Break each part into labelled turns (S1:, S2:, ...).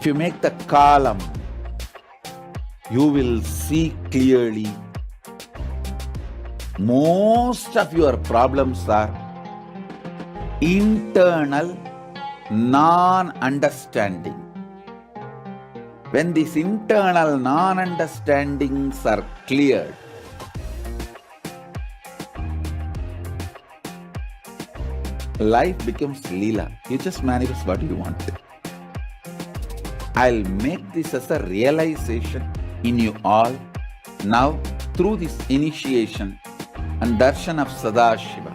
S1: If you make the column, you will see clearly most of your problems are internal non-understanding. When these internal non-understandings are cleared, life becomes Leela. You just manifest what you want. I'll make this as a realization in you all now through this initiation and darshan of Sadashiva.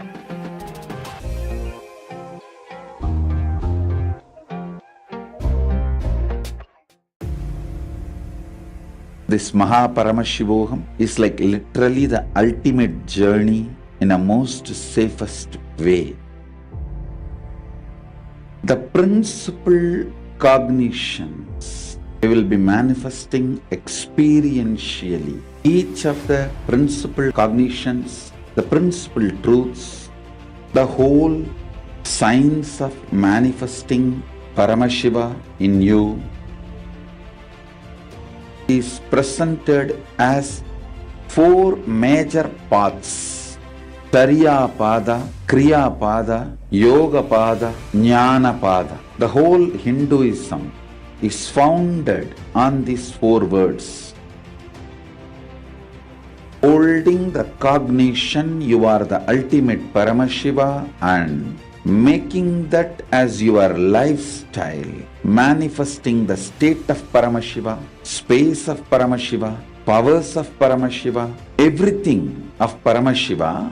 S1: This Paramashivoham is like literally the ultimate journey in a most safest way. The principal cognitions we will be manifesting experientially. Each of the principal cognitions, the principal truths, the whole science of manifesting Paramashiva in you is presented as four major paths: Tariya Pada, Kriya Pada, Yoga Pada, Jnana Pada. The whole Hinduism is founded on these four words. Holding the cognition you are the ultimate Paramashiva and making that as your lifestyle, manifesting the state of Paramashiva, space of Paramashiva, powers of Paramashiva, everything of Paramashiva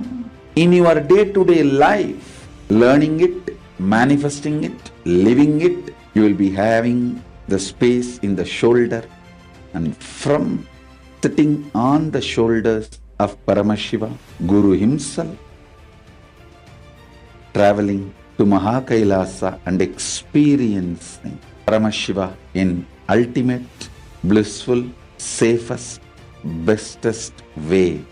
S1: in your day-to-day life, learning it, manifesting it, living it. You will be having the space in the shoulder, and from sitting on the shoulders of Paramashiva, Guru himself, traveling to Kailasa and experiencing Paramashiva in ultimate, blissful, safest, bestest way.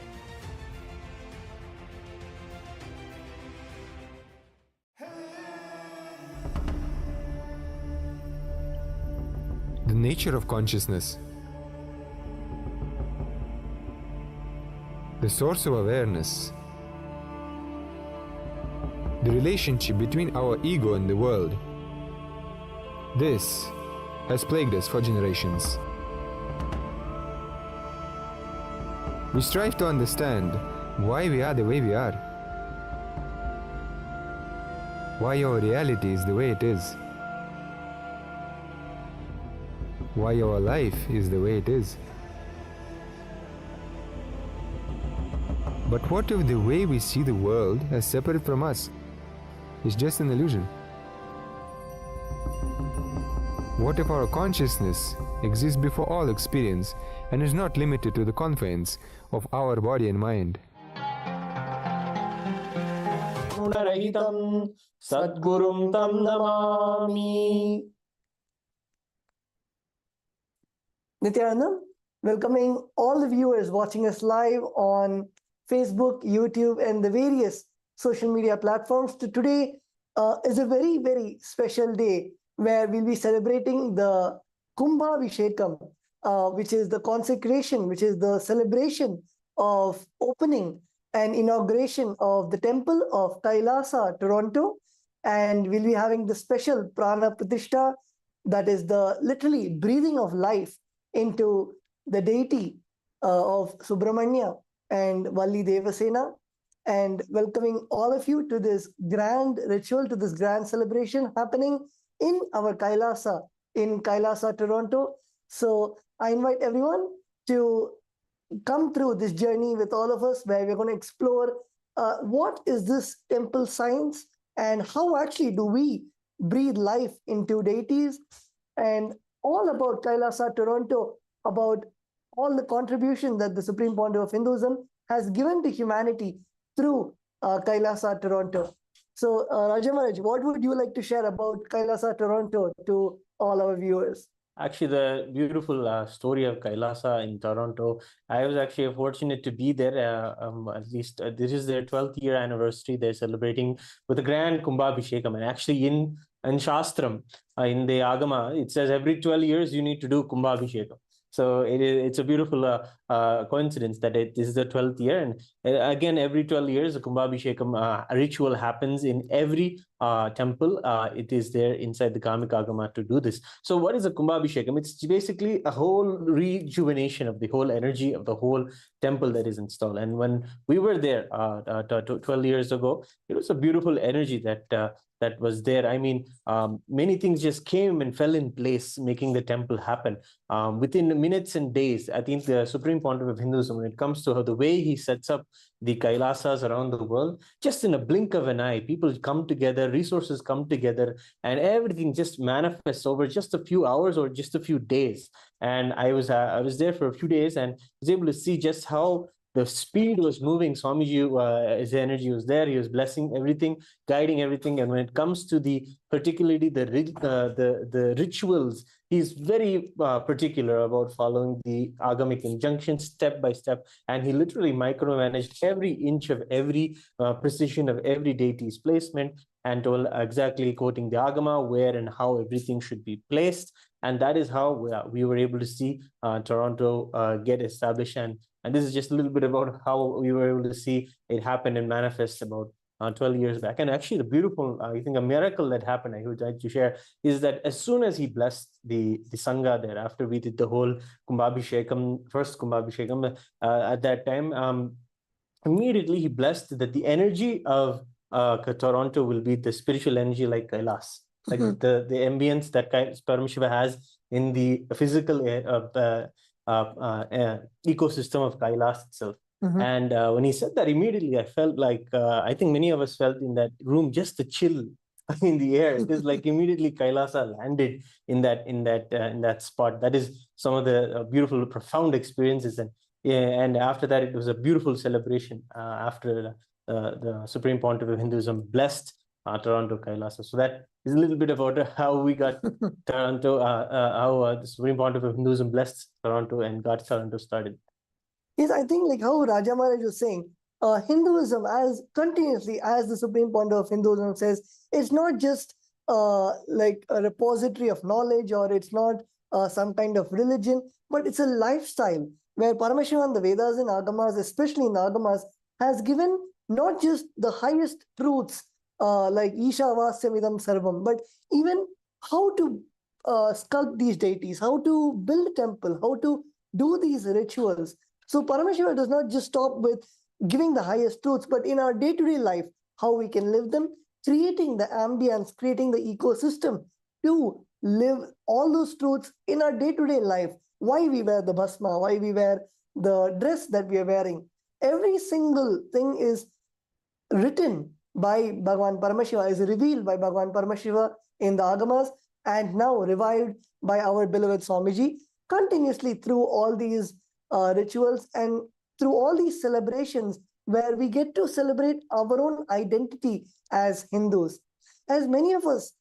S2: The nature of consciousness, the source of awareness, the relationship between our ego and the world. This has plagued us for generations. We strive to understand why we are the way we are, why our reality is the way it is, why our life is the way it is. But what if the way we see the world as separate from us is just an illusion? What if our consciousness exists before all experience and is not limited to the confines of our body and mind?
S3: Sadgurum tam namami. Nityananda, welcoming all the viewers watching us live on Facebook, YouTube, and the various social media platforms. Today is a very, very special day where we'll be celebrating the Kumbhabhishekam, which is the consecration, which is the celebration of opening and inauguration of the temple of Kailasa, Toronto. And we'll be having the special Prana Pratishtha, that is the literally breathing of life into the deity of Subrahmanya and Valli Devasena, and welcoming all of you to this grand ritual, to this grand celebration happening in our Kailasa, in Kailasa, Toronto. So I invite everyone to come through this journey with all of us, where we're going to explore what is this temple science and how actually do we breathe life into deities, and all about Kailasa, Toronto, about all the contribution that the Supreme Pontiff of Hinduism has given to humanity through Kailasa, Toronto. So, Raja Maharaj, what would you like to share about Kailasa, Toronto to all our viewers?
S4: Actually, the beautiful story of Kailasa in Toronto, I was actually fortunate to be there. At least this is their 12th year anniversary. They're celebrating with a grand Kumbhabhishekam. And actually in in Shastram, in the Agama, it says every 12 years you need to do Kumbhabhishekam. So it's a beautiful coincidence that this is the 12th year. And again, every 12 years, a Kumbhabhishekam ritual happens in every temple. It is there inside the Kamika Agama to do this. So what is a Kumbhabhishekam? It's basically a whole rejuvenation of the whole energy of the whole temple that is installed. And when we were there 12 years ago, it was a beautiful energy that was there. I mean, many things just came and fell in place, making the temple happen. Within minutes and days, I think the Supreme Pontiff of Hinduism, when it comes to how the way he sets up the Kailasas around the world, just in a blink of an eye, people come together, resources come together, and everything just manifests over just a few hours or just a few days. And I was there for a few days and was able to see just how the speed was moving. Swamiji, his energy was there. He was blessing everything, guiding everything. And when it comes to particularly the rituals, he's very particular about following the agamic injunctions step by step. And he literally micromanaged every inch of every precision of every deity's placement, and told exactly, quoting the agama, where and how everything should be placed. And that is how we were able to see Toronto get established. And this is just a little bit about how we were able to see it happen and manifest about 12 years back. And actually, the beautiful, I think, a miracle that happened, I would like to share, is that as soon as he blessed the Sangha there, after we did the whole Kumbhabhishekam, first Kumbhabhishekam, at that time, immediately he blessed that the energy of Toronto will be the spiritual energy like Kailas, like the ambience that Paramashiva has in the physical ecosystem of Kailas itself. And when he said that, immediately I felt like, I think many of us felt in that room, just the chill in the air. It is like immediately Kailasa landed in that spot. That is some of the beautiful, profound experiences. And after that, it was a beautiful celebration after the Supreme Pontiff of Hinduism blessed Toronto Kailasa. So that is a little bit about how we got Toronto, how the Supreme Pontiff of Hinduism blessed Toronto and got Toronto started.
S3: Yes, I think like how Raja Maharaj was saying, Hinduism as the Supreme Pontiff of Hinduism says, it's not just like a repository of knowledge, or it's not some kind of religion, but it's a lifestyle where Paramashivam, the Vedas and Agamas, especially in Agamas, has given not just the highest truths like Isha Vasyamidam Sarvam, but even how to sculpt these deities, how to build a temple, how to do these rituals. So Paramashiva does not just stop with giving the highest truths, but in our day-to-day life, how we can live them, creating the ambience, creating the ecosystem to live all those truths in our day-to-day life. Why we wear the bhasma, why we wear the dress that we are wearing. Every single thing is written by Bhagavan Paramashiva, is revealed by Bhagavan Paramashiva in the Agamas, and now revived by our beloved Swamiji continuously through all these rituals and through all these celebrations, where we get to celebrate our own identity as Hindus. As many of us,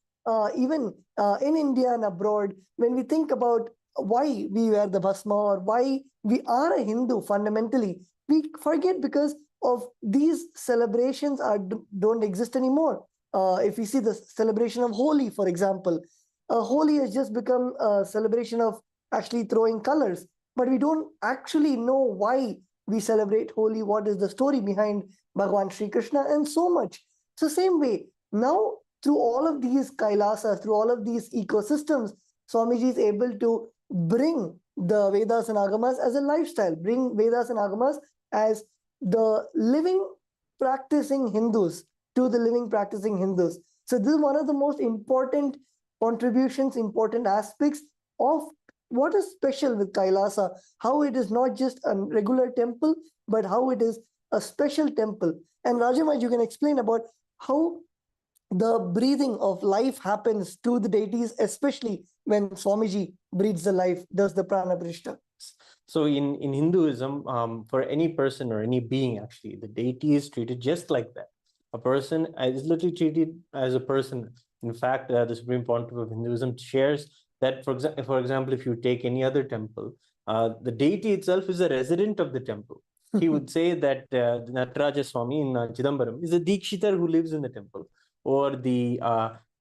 S3: even in India and abroad, when we think about why we wear the bhasma or why we are a Hindu fundamentally, we forget because of these celebrations don't exist anymore. If we see the celebration of Holi, for example, Holi has just become a celebration of actually throwing colors, but we don't actually know why we celebrate Holi, what is the story behind Bhagavan Sri Krishna, and so much. So same way, now through all of these Kailasas, through all of these ecosystems, Swamiji is able to bring the Vedas and Agamas as a lifestyle, bring Vedas and Agamas as the living practicing Hindus to the living practicing Hindus. So this is one of the most important contributions, important aspects of what is special with Kailasa, how it is not just a regular temple, but how it is a special temple. And Rajamaj, you can explain about how the breathing of life happens to the deities, especially when Swamiji breathes the life, does the prana pratishta.
S4: So in Hinduism, for any person or any being, actually, the deity is treated just like that. A person is literally treated as a person. In fact, the Supreme Pontiff of Hinduism shares that, for example, if you take any other temple, the deity itself is a resident of the temple. He would say that Nataraja Swami in Chidambaram is a Dikshitar who lives in the temple, or the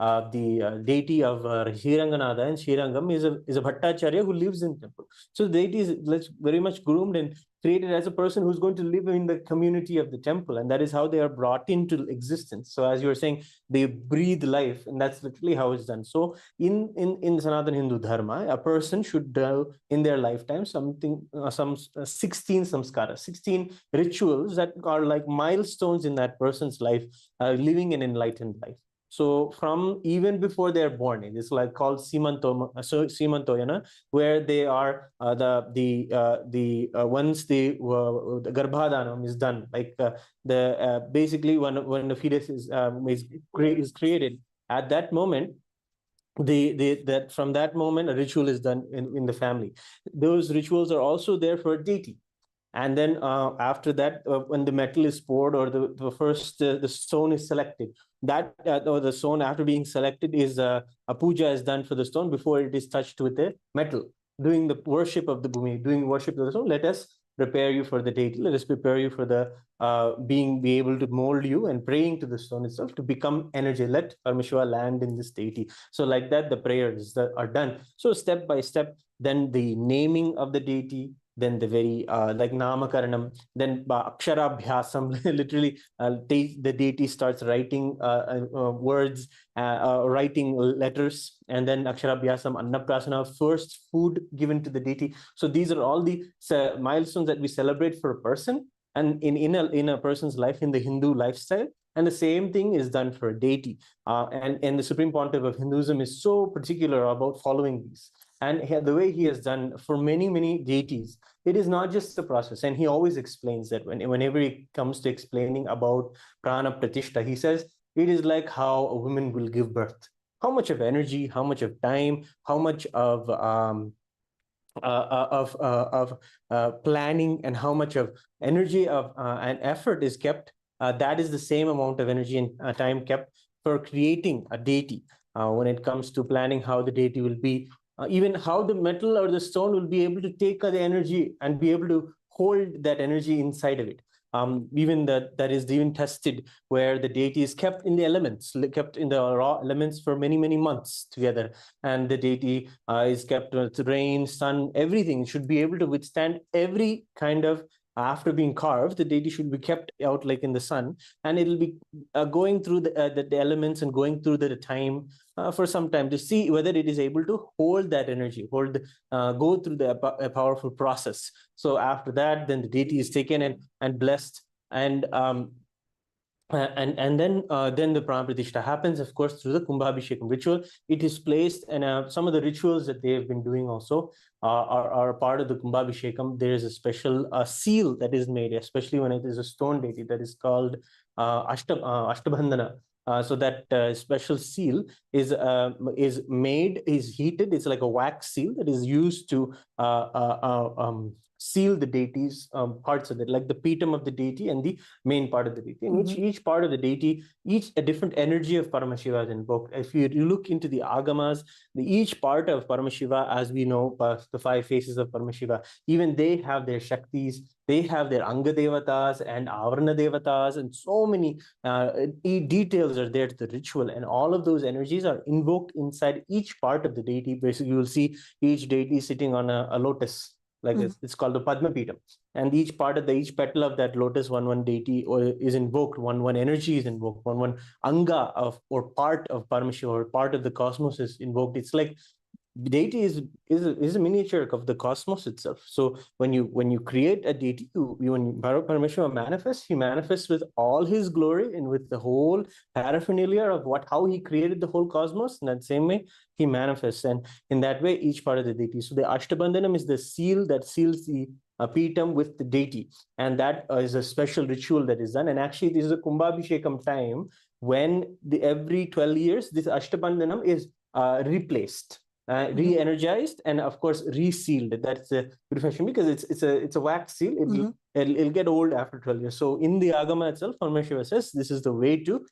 S4: the deity of Sriranganatha and Srirangam is a Bhattacharya who lives in temple. So the deity is very much groomed and created as a person who's going to live in the community of the temple, and that is how they are brought into existence. So as you were saying, they breathe life, and that's literally how it's done. So in Sanatana Hindu Dharma, a person should do in their lifetime some 16 samskaras, 16 rituals that are like milestones in that person's life, living an enlightened life. So from even before they're born, it is like called Simantoyana, where they are once the Garbhadanam is done, like basically when the fetus is created, at that moment, that from that moment a ritual is done in the family. Those rituals are also there for a deity. And then after that, when the metal is poured, or the first the stone is selected, that or the stone after being selected is a puja is done for the stone before it is touched with the metal, doing the worship of the bhumi, doing worship of the stone. Let us prepare you for the deity. Let us prepare you for the be able to mold you, and praying to the stone itself to become energy. Let Paramashiva land in this deity. So like that, the prayers that are done. So step by step, then the naming of the deity, then the very like namakaranam, then aksharabhyasam, literally the deity starts writing words, writing letters, and then aksharabhyasam, annaprasana, first food given to the deity. So these are all the milestones that we celebrate for a person, and in a person's life in the Hindu lifestyle. And the same thing is done for a deity. And the Supreme Pontiff of Hinduism is so particular about following these. And the way he has done for many, many deities, it is not just a process. And he always explains that whenever he comes to explaining about prana pratishtha, he says, it is like how a woman will give birth. How much of energy, how much of time, how much of planning, and how much of energy and effort is kept. That is the same amount of energy and time kept for creating a deity. When it comes to planning how the deity will be, even how the metal or the stone will be able to take the energy and be able to hold that energy inside of it. Even that is even tested, where the deity is kept in the elements, kept in the raw elements for many, many months together. And the deity is kept with rain, sun, everything should be able to withstand every kind of, after being carved, the deity should be kept out like in the sun, and it'll be going through the elements and going through the time for some time to see whether it is able to hold that energy, go through a powerful process. So after that, then the deity is taken and blessed, and then the Prana Pratishtha happens, of course, through the Kumbhabhishekam ritual. It is placed, and some of the rituals that they have been doing also are part of the Kumbhabhishekam. There is a special seal that is made, especially when it is a stone deity, that is called Ashtabandhana. So that special seal is made, is heated. It's like a wax seal that is used to seal the deity's parts of it, like the pitam of the deity and the main part of the deity. And each part of the deity, a different energy of Paramashiva is invoked. If you look into the agamas, each part of Paramashiva, as we know, the 5 faces of Paramashiva, even they have their Shaktis, they have their Anga Devatas and Avarana Devatas, and so many details are there to the ritual. And all of those energies are invoked inside each part of the deity. Basically, you will see each deity sitting on a lotus. Like it's called the Padma Pitam, and each each petal of that lotus, one deity is invoked, one energy is invoked, one anga or part of Paramashiva or part of the cosmos is invoked. It's like deity is a miniature of the cosmos itself. So when you create a deity, when Paramashiva manifests, he manifests with all his glory and with the whole paraphernalia of how he created the whole cosmos. In that same way, he manifests, and in that way, each part of the deity. So the Ashtabandhanam is the seal that seals the Pitam with the deity, and that is a special ritual that is done. And actually, this is a Kumbhabhishekam time when every 12 years, this Ashtabandhanam is replaced. Re-energized, and of course resealed. That's a purification, because it's a wax seal. It'll get old after 12 years. So in the Agama itself, Paramashiva says this is the way to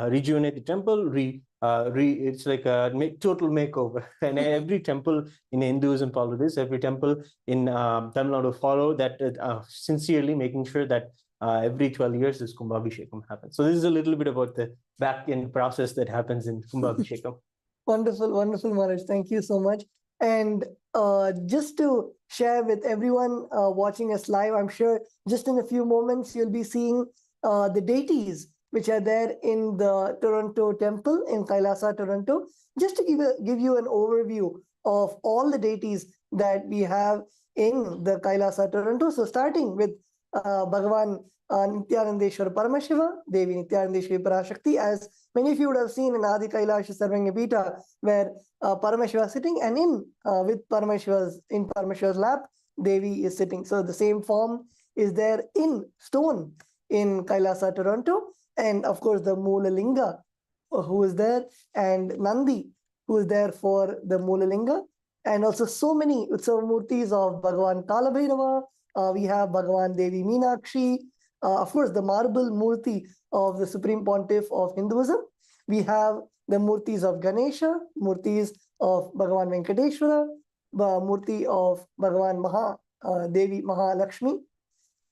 S4: rejuvenate the temple. It's like a total makeover. And every temple in Hinduism follow this. Every temple in Tamil Nadu follow that, sincerely making sure that every 12 years this Kumbhabhishekam happens. So this is a little bit about the back end process that happens in Kumbhabhishekam.
S3: Wonderful, wonderful, Maharaj. Thank you so much. And just to share with everyone watching us live, I'm sure just in a few moments you'll be seeing the deities which are there in the Toronto temple in Kailasa, Toronto. Just to give you an overview of all the deities that we have in the Kailasa, Toronto. So starting with Bhagavan Nityanandeshwara Paramashiva, Devi Nityanandeshwari Parashakti, as many of you would have seen in Adi Kailasa Sarvanya Pita, where Paramashiva is sitting, and with Paramashiva's lap, Devi is sitting. So the same form is there in stone in Kailasa, Toronto, and of course the Moola Linga who is there, and Nandi who is there for the Moola Linga, and also so many Utsavamurtis of Bhagavan Kalabhairava. We have Bhagavan Devi Meenakshi, of course the marble Murti of the Supreme Pontiff of Hinduism. We have the Murtis of Ganesha, Murtis of Bhagavan Venkateshwara, Murti of Bhagavan Devi Mahalakshmi,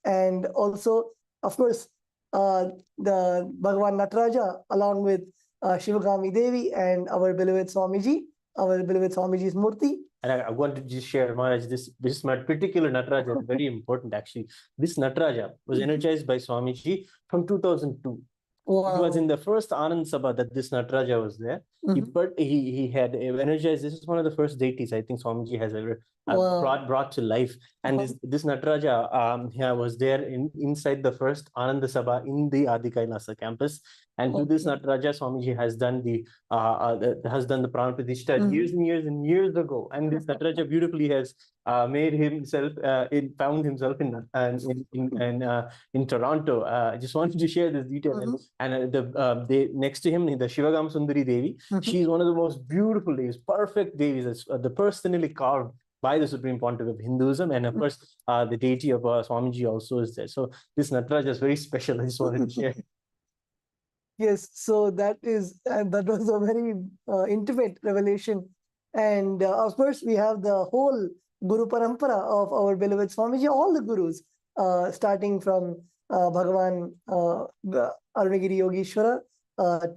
S3: and also, of course, the Bhagavan Nataraja, along with Shivagami Devi and our beloved Swamiji's Murti.
S4: And I want to just share, Maharaj, this particular Nataraja is very important actually. This Nataraja was energized by Swamiji from 2002. Wow. It was in the first Anand Sabha that this Nataraja was there. He had energized. This is one of the first deities I think Swamiji has ever brought to life. And this Nataraja was there inside the first Anand Sabha in the Adi Kailasa campus. And to this Nataraja, Swamiji has done the Prana Pratishtha years and years and years ago. And this Nataraja beautifully has made himself, found himself in Toronto. I just wanted to share this detail. And next to him, the Shivagam Sundari Devi, she's one of the most beautiful Devis, perfect Devis, the personally carved by the Supreme Pontiff of Hinduism. And of course, the deity of Swamiji also is there. So this Nataraja is very special. I just wanted to share.
S3: Yes, so that was a very intimate revelation. And of course, we have the whole Guru Parampara of our beloved Swamiji, all the Gurus, starting from Bhagavan Arunagiri Yogeshwara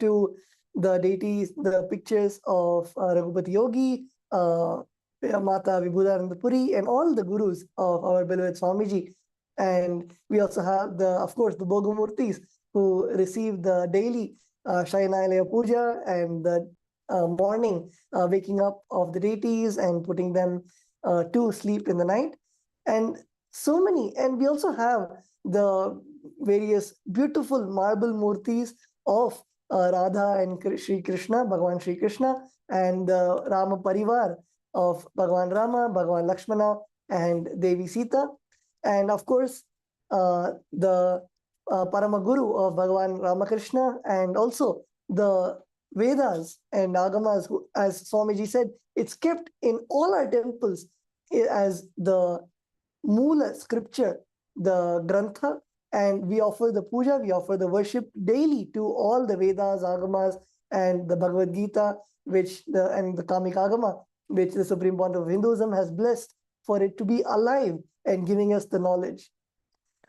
S3: to the deities, the pictures of Raghupati Yogi, Mata Vibhudananda Puri, and all the Gurus of our beloved Swamiji. And we also have, of course, the Bhogamurtis, who receive the daily Shayanalaya Puja and the morning waking up of the deities and putting them to sleep in the night. And so many. And we also have the various beautiful marble murtis of Radha and Sri Krishna, Bhagavan Sri Krishna, and the Rama Parivar of Bhagavan Rama, Bhagavan Lakshmana, and Devi Sita. And of course, the Paramaguru of Bhagavan Ramakrishna, and also the Vedas and Agamas, as Swamiji said, it's kept in all our temples as the Moola scripture, the Grantha, and we offer the puja, we offer the worship daily to all the Vedas, Agamas, and the Bhagavad Gita, and the Kamik Agama, which the Supreme Pontiff of Hinduism has blessed for it to be alive and giving us the knowledge.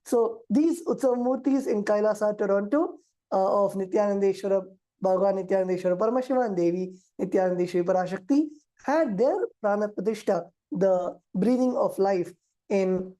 S3: So these Utsavamurtis in Kailasa, Toronto, of Nityanandeshwara, Bhagavan Nityanandeshwara Paramashiva and Devi Nityanandeshwari Parashakti, had their Prana Pratishtha, the breathing of life, in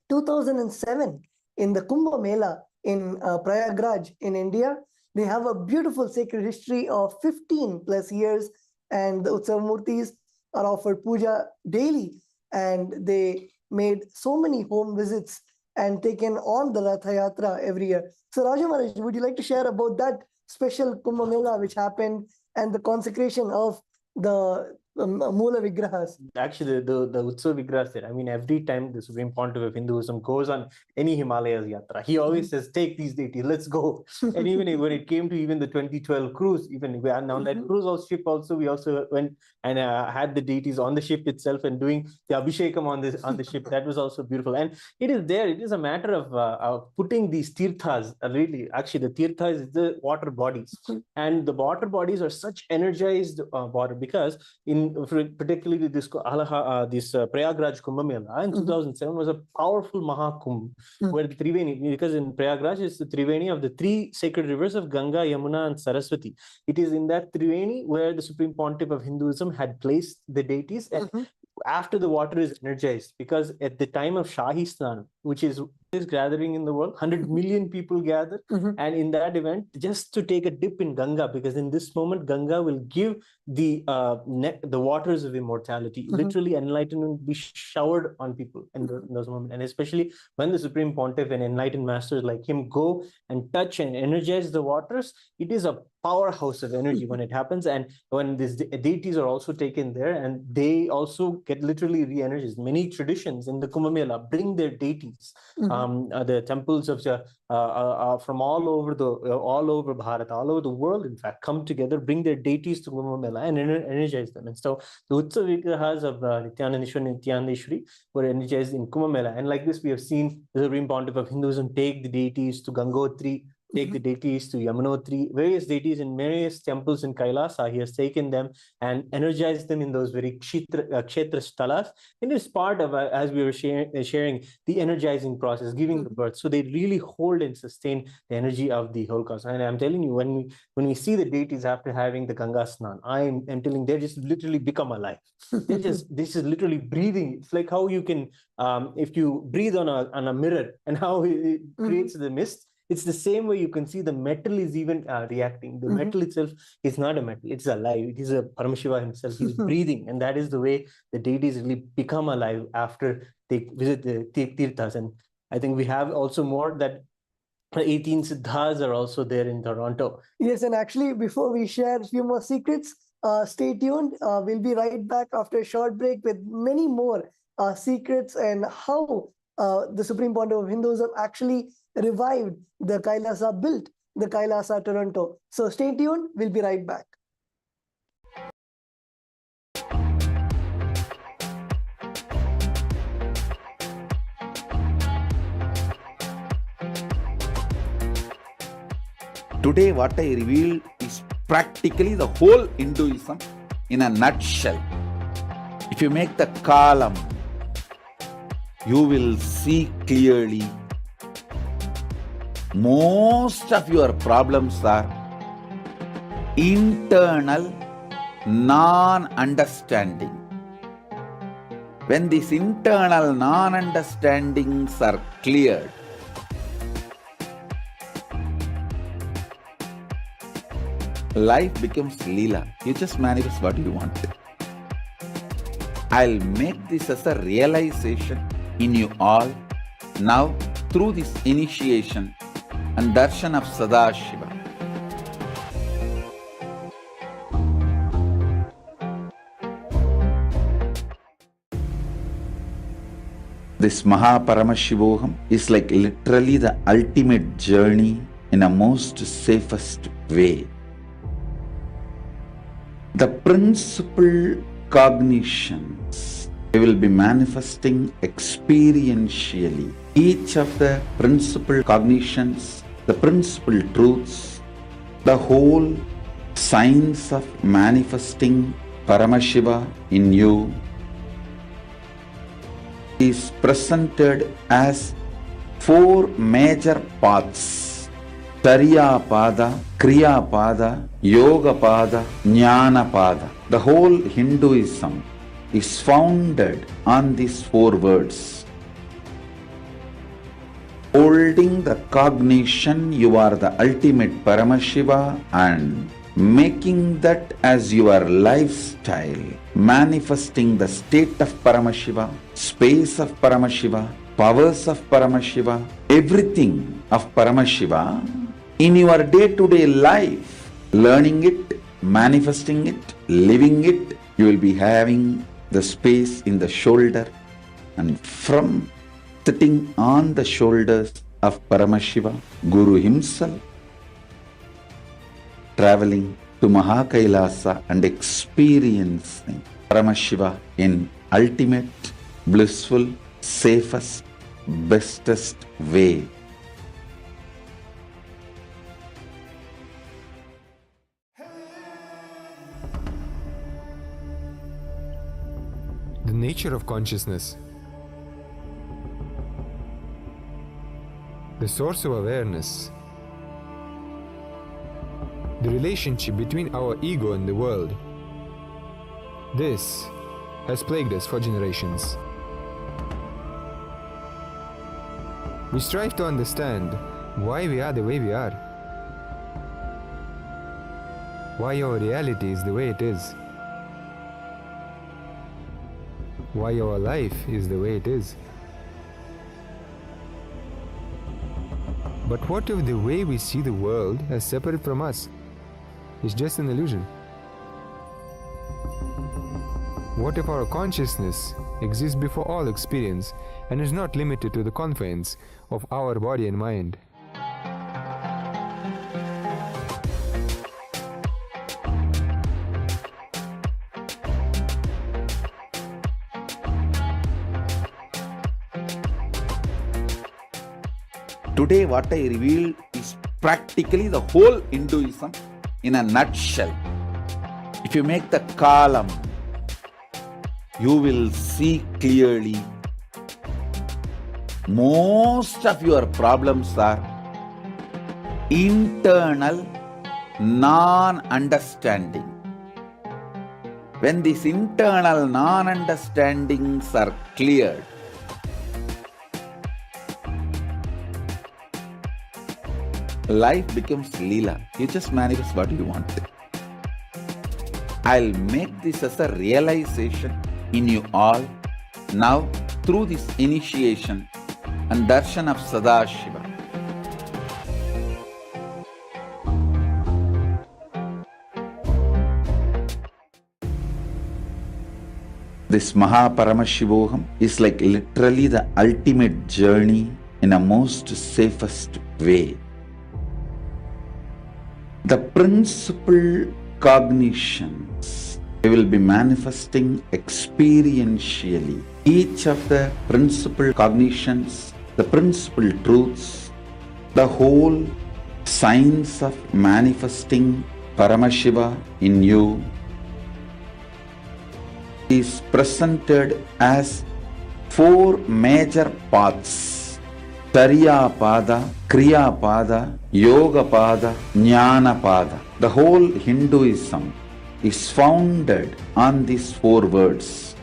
S3: 2007 in the Kumbh Mela in Prayagraj in India. They have a beautiful sacred history of 15 plus years, and the Utsavamurtis are offered puja daily, and they made so many home visits and taken on the Ratha Yatra every year. So Raja Maharaj, would you like to share about that special Kumbh Mela which happened and the consecration of the Moola Vigrahas?
S4: Actually, the Utsav Vigrahas there, I mean, every time the Supreme Pontiff of Hinduism goes on any Himalayas Yatra, he always says, take these deities, let's go. And even when it came to even the 2012 cruise, even on that cruise ship also, we also went and had the deities on the ship itself and doing the Abhishekam on the ship. That was also beautiful. And it is a matter of putting these tirthas, really, actually the tirthas is the water bodies. And the water bodies are such energized water, because in particularly this Prayagraj Kumbh Mela in 2007 was a powerful Mahakumbh, where the Triveni, because in Prayagraj is the Triveni of the three sacred rivers of Ganga, Yamuna, and Saraswati. It is in that Triveni where the Supreme Pontiff of Hinduism had placed the deities. And after the water is energized, because at the time of Shahi Snan, which is gathering in the world, 100 million people gather, and in that event, just to take a dip in Ganga, because in this moment Ganga will give the waters of immortality. Literally, enlightenment will be showered on people in those moments, and especially when the Supreme Pontiff and enlightened masters like him go and touch and energize the waters, it is a powerhouse of energy when it happens. And when these deities are also taken there, and they also get literally re-energized. Many traditions in the Kumbh Mela bring their deities. The temples of from all over Bharat, all over the world, in fact, come together, bring their deities to Kumbh Mela and energize them. And so the Utsav Vigrahas of Nithyananda Nithyanandeshwari were energized in Kumbh Mela. And like this, we have seen the Supreme Pontiff of Hinduism take the deities to Gangotri, take the deities to Yamunotri, various deities in various temples in Kailasa. He has taken them and energized them in those very kshetra stalas. And it's part of, as we were sharing, the energizing process, giving the birth. So they really hold and sustain the energy of the whole cosmos. And I'm telling you, when we see the deities after having the Ganga Snan, I'm telling you, they just literally become alive. This is literally breathing. It's like how you can, if you breathe on a mirror and how it creates the mist. It's the same way you can see the metal is even reacting. The metal itself is not a metal, it's alive. It is a Paramashiva himself. He's breathing. And that is the way the deities really become alive after they visit the Tirthas. And I think we have also more that 18 Siddhas are also there in Toronto.
S3: Yes, and actually, before we share a few more secrets, stay tuned. We'll be right back after a short break with many more secrets and how the Supreme Pontiff of Hinduism actually revived the Kailasa, built the Kailasa Toronto. So stay tuned. We'll be right back.
S1: Today what I revealed is practically the whole Hinduism in a nutshell. If you make the column, you will see clearly most of your problems are internal non-understanding. When these internal non-understandings are cleared, life becomes Leela. You just manifest what you want. I'll make this as a realization in you all now through this initiation and darshan of Sadashiva. This Paramashivoham is like literally the ultimate journey in a most safest way. The principal cognitions they will be manifesting experientially. Each of the principal cognitions, the principal truths, the whole science of manifesting Paramashiva in you is presented as four major paths: Tariya Pada, Kriya Pada, Yoga Pada, Jnana Pada. The whole Hinduism is founded on these four words. Holding the cognition you are the ultimate Paramashiva and making that as your lifestyle, manifesting the state of Paramashiva, space of Paramashiva, powers of Paramashiva, everything of Paramashiva in your day-to-day life, learning it, manifesting it, living it. You will be having the space in the shoulder, and from sitting on the shoulders of Paramashiva, Guru himself, traveling to Kailasa and experiencing Paramashiva in ultimate, blissful, safest, bestest way.
S2: The nature of consciousness. The source of awareness. The relationship between our ego and the world. This has plagued us for generations. We strive to understand why we are the way we are, why our reality is the way it is, why our life is the way it is. But what if the way we see the world as separate from us is just an illusion? What if our consciousness exists before all experience and is not limited to the confines of our body and mind?
S1: Today what I revealed is practically the whole Hinduism in a nutshell. If you make the column, you will see clearly most of your problems are internal non-understanding. When these internal non-understandings are cleared, life becomes Leela. You just manifest what you want. I'll make this as a realization in you all now through this initiation and darshan of Sadashiva. This Paramashivam is like literally the ultimate journey in a most safest way. The principal cognitions we will be manifesting experientially. Each of the principal cognitions, the principal truths, the whole science of manifesting Paramashiva in you is presented as four major paths: Tariya Pada, Kriya Pada, Yoga Pada, Jnana Pada. The whole Hinduism is founded on these four words.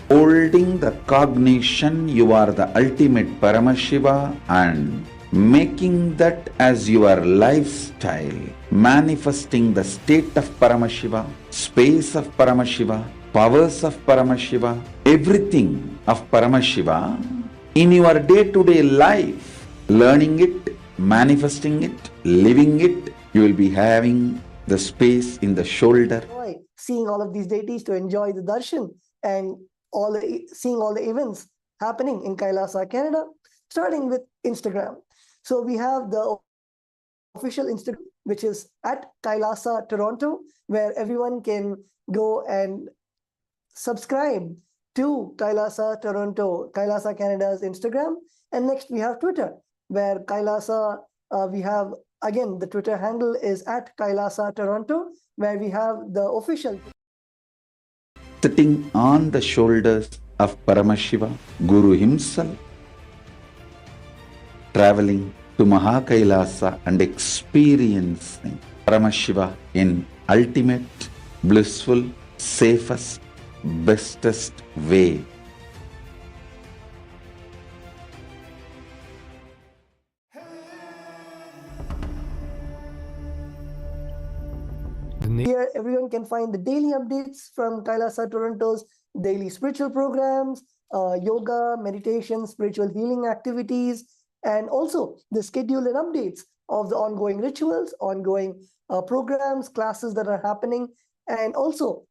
S1: Holding the cognition you are the ultimate Paramashiva and making that as your lifestyle, manifesting the state of Paramashiva, space of Paramashiva, powers of Paramashiva, everything of Paramashiva in your day-to-day life, learning it, manifesting it, living it. You will be having the space in the shoulder.
S3: Seeing all of these deities to enjoy the darshan and seeing all the events happening in Kailasa, Canada, starting with Instagram. So we have the official Instagram, which is at Kailasa Toronto, where everyone can go and subscribe to Kailasa Toronto, Kailasa Canada's Instagram. And next we have Twitter, where Kailasa, we have, again, the Twitter handle is at Kailasa Toronto, where we have the official.
S1: Sitting on the shoulders of Paramashiva, Guru himself, traveling to Kailasa and experiencing Paramashiva in ultimate, blissful, safest, bestest way.
S3: Here, everyone can find the daily updates from Kailasa Toronto's daily spiritual programs, yoga, meditation, spiritual healing activities, and also the schedule and updates of the ongoing rituals, ongoing programs, classes that are happening, and also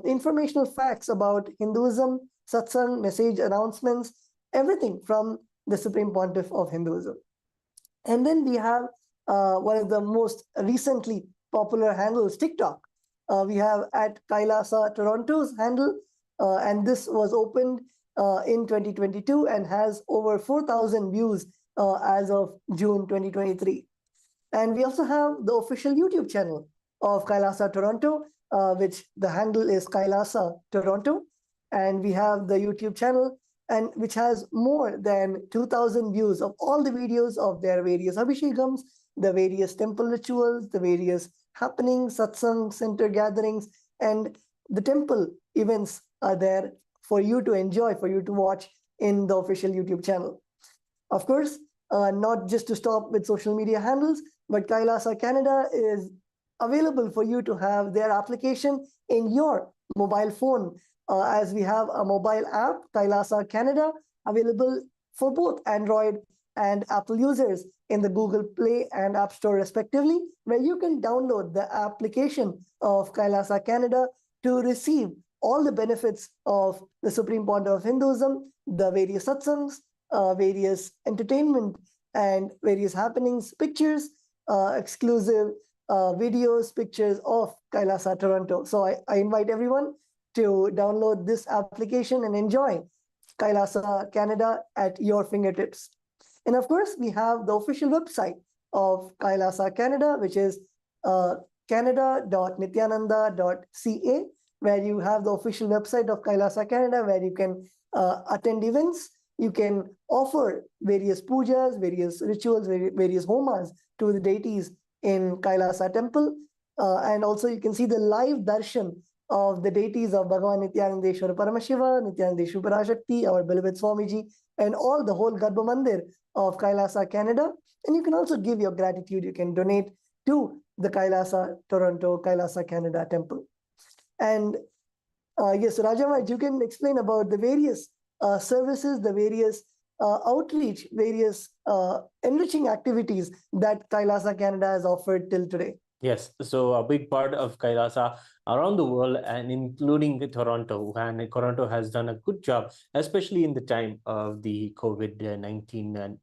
S3: informational facts about Hinduism, satsang, message announcements, everything from the Supreme Pontiff of Hinduism. And then we have one of the most recently popular handles, TikTok. We have at Kailasa Toronto's handle, and this was opened in 2022 and has over 4,000 views as of June 2023. And we also have the official YouTube channel of Kailasa Toronto, which the handle is Kailasa Toronto. And we have the YouTube channel, and which has more than 2,000 views of all the videos of their various abhishekams, the various temple rituals, the various happenings, satsang, center gatherings, and the temple events are there for you to enjoy, for you to watch in the official YouTube channel. Of course, not just to stop with social media handles, but Kailasa Canada is available for you to have their application in your mobile phone, as we have a mobile app, Kailasa Canada, available for both Android and Apple users in the Google Play and App Store respectively, where you can download the application of Kailasa Canada to receive all the benefits of the Supreme Pontiff of Hinduism, the various satsangs, various entertainment and various happenings, pictures, exclusive videos, pictures of Kailasa Toronto. So I invite everyone to download this application and enjoy Kailasa Canada at your fingertips. And of course, we have the official website of Kailasa Canada, which is canada.nithyananda.ca, where you have the official website of Kailasa Canada, where you can attend events, you can offer various pujas, various rituals, various homas to the deities in Kailasa temple. And also you can see the live darshan of the deities of Bhagavan Paramashivam, Nityananda Parashakti, our beloved Swamiji, and all the whole Garbha Mandir of Kailasa Canada. And you can also give your gratitude. You can donate to the Kailasa Toronto, Kailasa Canada temple. And yes, Rajamaj, you can explain about the various services, the various outreach, various enriching activities that Kailasa Canada has offered till today.
S4: Yes, so a big part of Kailasa around the world, and including Toronto, and Toronto has done a good job, especially in the time of the COVID-19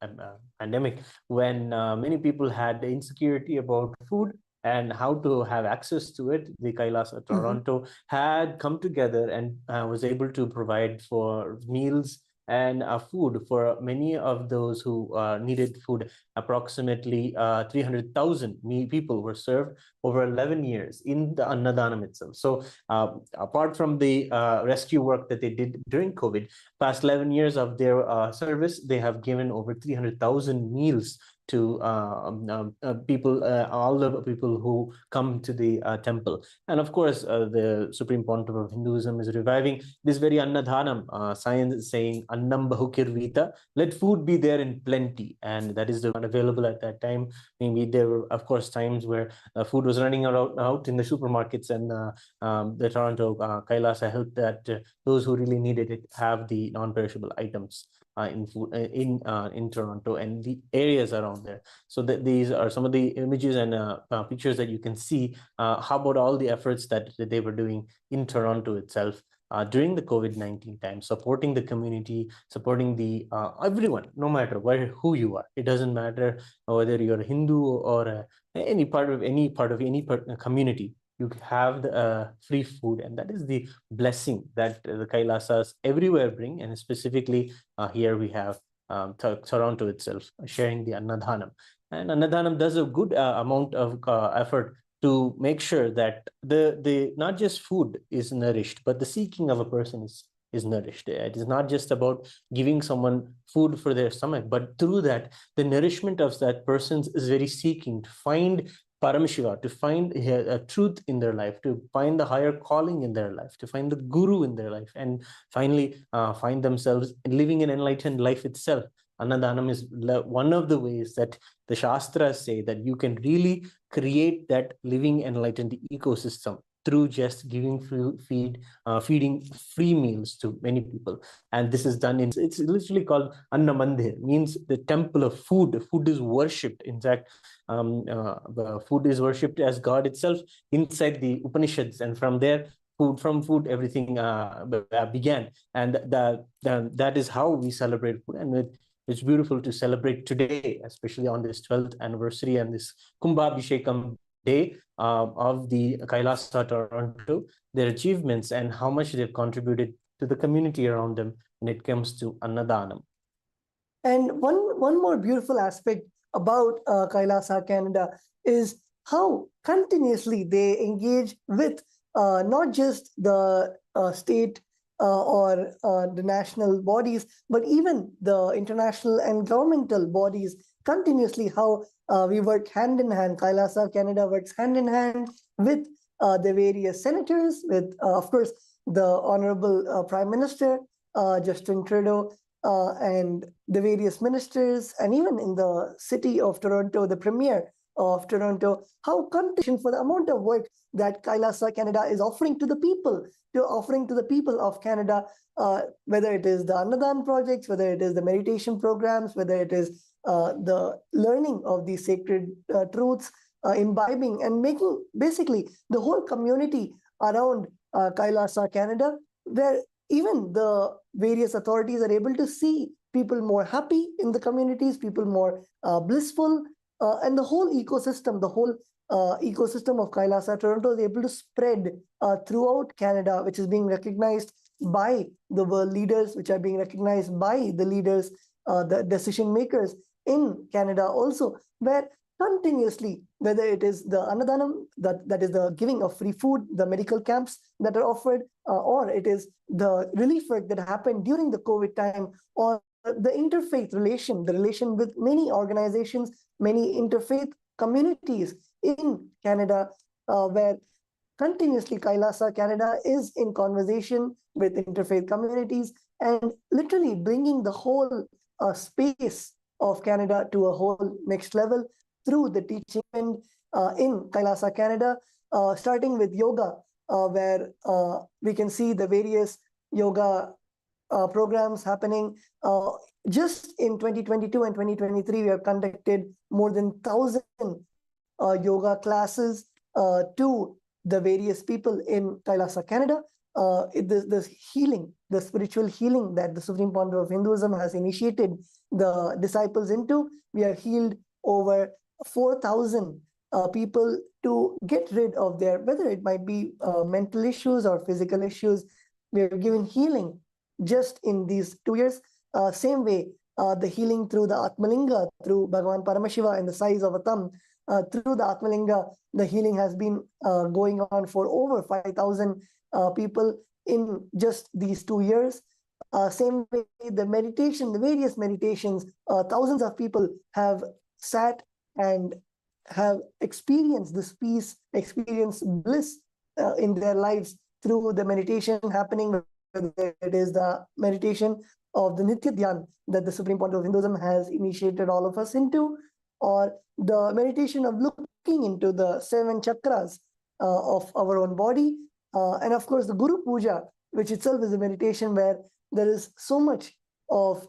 S4: pandemic, when many people had insecurity about food and how to have access to it. The Kailasa Toronto had come together and was able to provide for meals and food for many of those who needed food. Approximately 300,000 people were served over 11 years in the Annadanam itself. So apart from the rescue work that they did during COVID, past 11 years of their service, they have given over 300,000 meals to people, all the people who come to the temple. And of course, the Supreme Pontiff of Hinduism is reviving this very Annadhanam, science saying, Annam Bahukirvita, let food be there in plenty. And that is the one available at that time. Maybe there were, of course, times where food was running out in the supermarkets, and the Toronto Kailasa helped that those who really needed it have the non-perishable items in food in Toronto and the areas around there. So that these are some of the images and pictures that you can see. How about all the efforts that they were doing in Toronto itself during the COVID-19 time, supporting the community, supporting the everyone, no matter who you are. It doesn't matter whether you're a Hindu or any part of any community. You have the free food, and that is the blessing that the Kailasas everywhere bring, and specifically here we have Toronto itself sharing the Annadhanam. And Annadhanam does a good amount of effort to make sure that the not just food is nourished, but the seeking of a person is nourished. It is not just about giving someone food for their stomach, but through that, the nourishment of that person is very seeking to find Paramashiva, to find a truth in their life, to find the higher calling in their life, to find the guru in their life, and finally find themselves living an enlightened life itself. Annadhanam is one of the ways that the Shastras say that you can really create that living enlightened ecosystem through just giving feeding free meals to many people. And this is done in, it's literally called Anna Mandir, means the temple of food. Food is worshipped. In fact, the food is worshipped as God itself inside the Upanishads, and from there, from food, everything began. And that is how we celebrate food. And it's beautiful to celebrate today, especially on this 12th anniversary and this Kumbhabhishekam day of the Kailasa Toronto, their achievements and how much they've contributed to the community around them when it comes to Annadhanam.
S3: And one more beautiful aspect about Kailasa Canada is how continuously they engage with not just the state or the national bodies, but even the international and governmental bodies continuously, how we work hand in hand. Kailasa Canada works hand in hand with the various senators, with, of course, the Honorable Prime Minister, Justin Trudeau, and the various ministers, and even in the city of Toronto, the Premier of Toronto, how contribution for the amount of work that Kailasa Canada is offering to the people, of Canada, whether it is the Annadan projects, whether it is the meditation programs, whether it is the learning of these sacred truths, imbibing and making basically the whole community around Kailasa Canada, where even the various authorities are able to see people more happy in the communities, people more blissful, and the whole ecosystem of Kailasa Toronto is able to spread throughout Canada, which is being recognized by the world leaders, which are being recognized by the leaders, the decision makers in Canada also, where continuously, whether it is the Annadanam, that is the giving of free food, the medical camps that are offered, or it is the relief work that happened during the COVID time, or the interfaith relation, the relation with many organizations, many interfaith communities in Canada, where continuously Kailasa Canada is in conversation with interfaith communities and literally bringing the whole space of Canada to a whole next level through the teaching in Kailasa Canada, starting with yoga, where we can see the various yoga programs happening. Just in 2022 and 2023, we have conducted more than 1,000 yoga classes to the various people in Kailasa Canada. This healing, the spiritual healing that the Supreme Pontiff of Hinduism has initiated the disciples into, we have healed over 4,000 people to get rid of their, whether it might be mental issues or physical issues. We have given healing just in these 2 years. Same way, the healing through the Atmalinga, through Bhagavan Paramashivam in the size of a thumb, through the Atmalinga, the healing has been going on for over 5,000 people in just these 2 years. Same way, the meditation, the various meditations, thousands of people have sat and have experienced this peace, experienced bliss in their lives through the meditation happening. Whether it is the meditation of the Nitya that the Supreme Pontiff of Hinduism has initiated all of us into, or the meditation of looking into the 7 chakras of our own body, and of course the Guru Puja, which itself is a meditation where there is so much of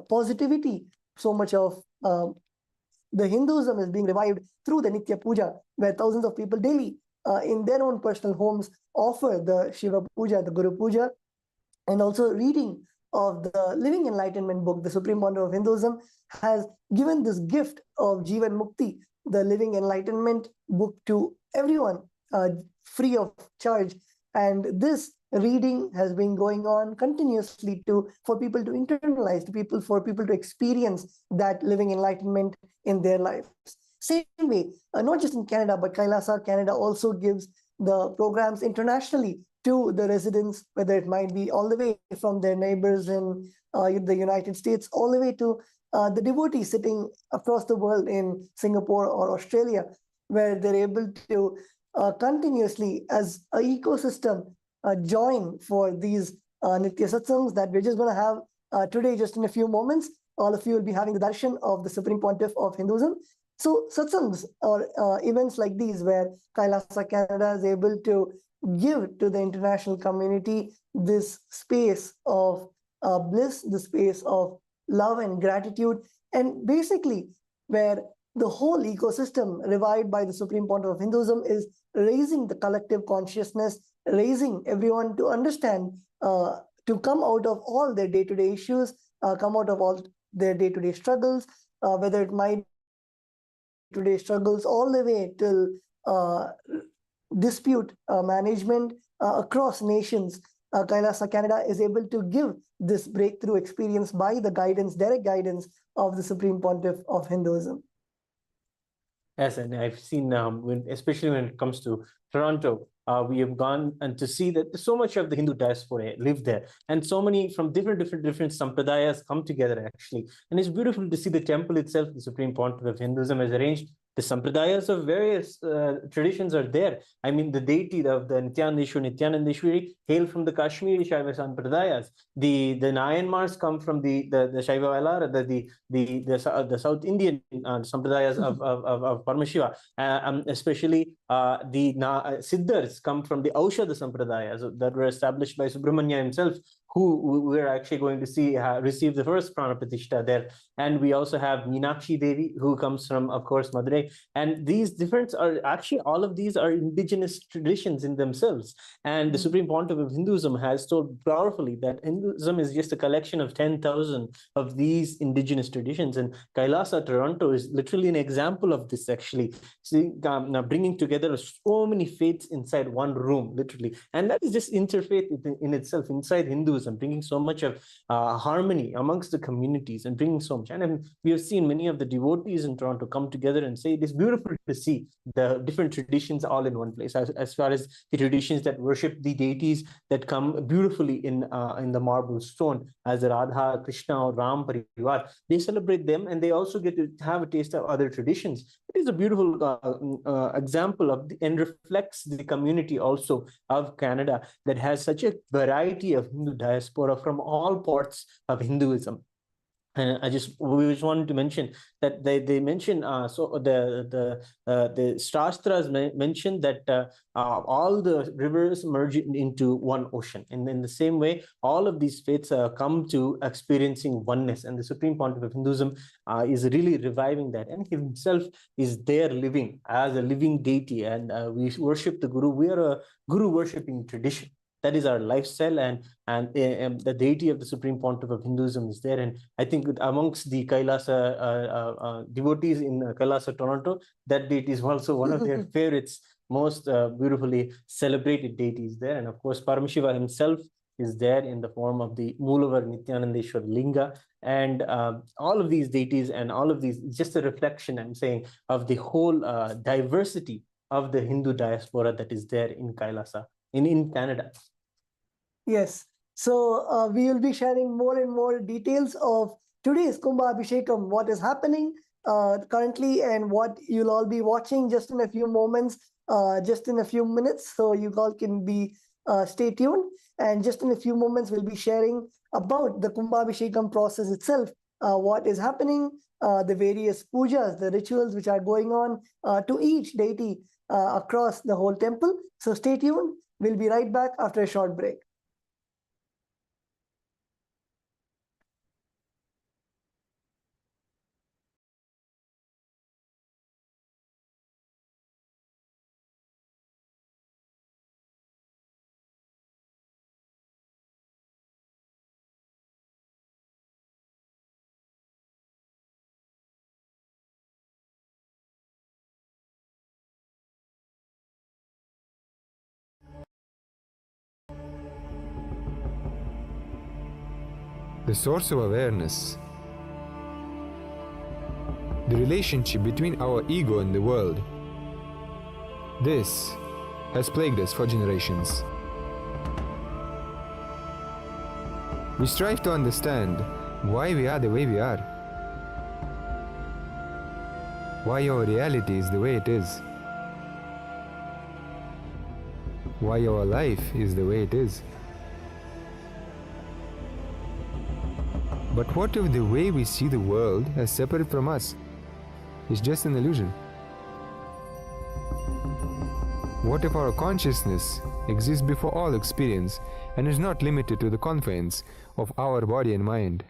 S3: positivity, so much of the Hinduism is being revived through the Nitya Puja, where thousands of people daily in their own personal homes offer the Shiva Puja, the Guru Puja, and also reading of the Living Enlightenment book. The Supreme Pontiff of Hinduism has given this gift of Jivan Mukti, the Living Enlightenment book, to everyone free of charge. And this reading has been going on continuously for people to internalize, for people to experience that living enlightenment in their lives. Same way, not just in Canada, but Kailasa Canada also gives the programs internationally to the residents, whether it might be all the way from their neighbors in the United States, all the way to the devotees sitting across the world in Singapore or Australia, where they're able to continuously, as an ecosystem, join for these Nitya Satsangs that we're just going to have today, just in a few moments. All of you will be having the darshan of the Supreme Pontiff of Hinduism. So satsangs or events like these, where Kailasa Canada is able to give to the international community this space of bliss, the space of love and gratitude, and basically where the whole ecosystem revived by the Supreme Pontiff of Hinduism is raising the collective consciousness, raising everyone to understand, to come out of all their day-to-day issues, come out of all their day-to-day struggles, whether it might today struggles all the way till dispute management across nations. Kailasa Canada is able to give this breakthrough experience by the guidance, direct guidance of the Supreme Pontiff of Hinduism.
S4: Yes, and I've seen, especially when it comes to Toronto, we have gone and to see that so much of the Hindu diaspora live there, and so many from different sampradayas come together actually. And it's beautiful to see the temple itself. The Supreme Pontiff of Hinduism has arranged the sampradayas of various traditions are there. I mean, the deity of the Nityananda hail from the Kashmiri Shaiva sampradayas. The Nayanmars come from the Shaiva Valara, the South Indian sampradayas of Paramashiva. Especially the Siddhars come from the Aushadha sampradayas that were established by Subrahmanya himself, who we're actually going to see receive the first Pranapratishtha there. And we also have Meenakshi Devi, who comes from, of course, Madurai. And these different are actually, all of these are indigenous traditions in themselves. And the Supreme Pontiff of Hinduism has told powerfully that Hinduism is just a collection of 10,000 of these indigenous traditions. And Kailasa Toronto is literally an example of this, actually. See, now bringing together so many faiths inside one room, literally. And that is just interfaith in itself, inside Hinduism, bringing so much of harmony amongst the communities and bringing so much. And we have seen many of the devotees in Toronto come together and say it is beautiful to see the different traditions all in one place. As far as the traditions that worship the deities that come beautifully in the marble stone, as the Radha, Krishna, or Ram Parivar, they celebrate them, and they also get to have a taste of other traditions. It is a beautiful example of and reflects the community also of Canada that has such a variety of Hindu diaspora from all parts of Hinduism. And we just wanted to mention that they mention so the Shastras mention that all the rivers merge into one ocean, and in the same way, all of these faiths come to experiencing oneness. And the Supreme Pontiff of Hinduism is really reviving that, and he himself is there living as a living deity. And we worship the Guru. We are a Guru worshipping tradition. That is our lifestyle, and the deity of the Supreme Pontiff of Hinduism is there. And I think amongst the Kailasa devotees in Kailasa Toronto, that deity is also one of their favorites, most beautifully celebrated deities there. And of course, Paramashiva himself is there in the form of the Moolavar Nityanandeshwar Linga. And all of these deities and all of these, just a reflection, I'm saying, of the whole diversity of the Hindu diaspora that is there in Kailasa, in Canada.
S3: Yes. So we will be sharing more and more details of today's Kumbha Abhishekam, what is happening currently, and what you'll all be watching just in a few moments, just in a few minutes. So you all can be stay tuned. And just in a few moments, we'll be sharing about the Kumbha Abhishekam process itself, what is happening, the various pujas, the rituals which are going on to each deity across the whole temple. So stay tuned. We'll be right back after a short break.
S2: The source of awareness, the relationship between our ego and the world. This has plagued us for generations. We strive to understand why we are the way we are, why our reality is the way it is, why our life is the way it is. But what if the way we see the world as separate from us is just an illusion? What if our consciousness exists before all experience and is not limited to the confines of our body and mind?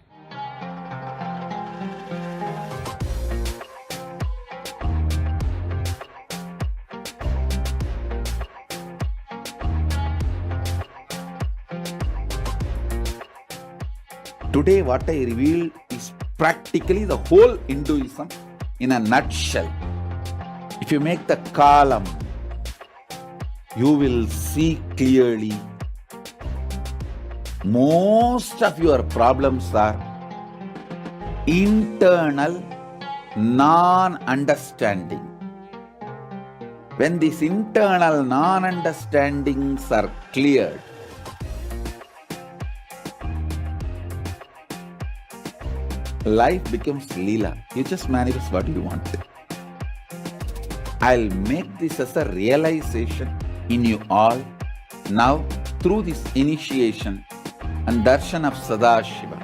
S1: Today what I revealed is practically the whole Hinduism in a nutshell. If you make the column, you will see clearly most of your problems are internal non-understanding. When these internal non-understandings are cleared, life becomes Leela. You just manifest what you want. I'll make this as a realization in you all now through this initiation and darshan of Sadashiva.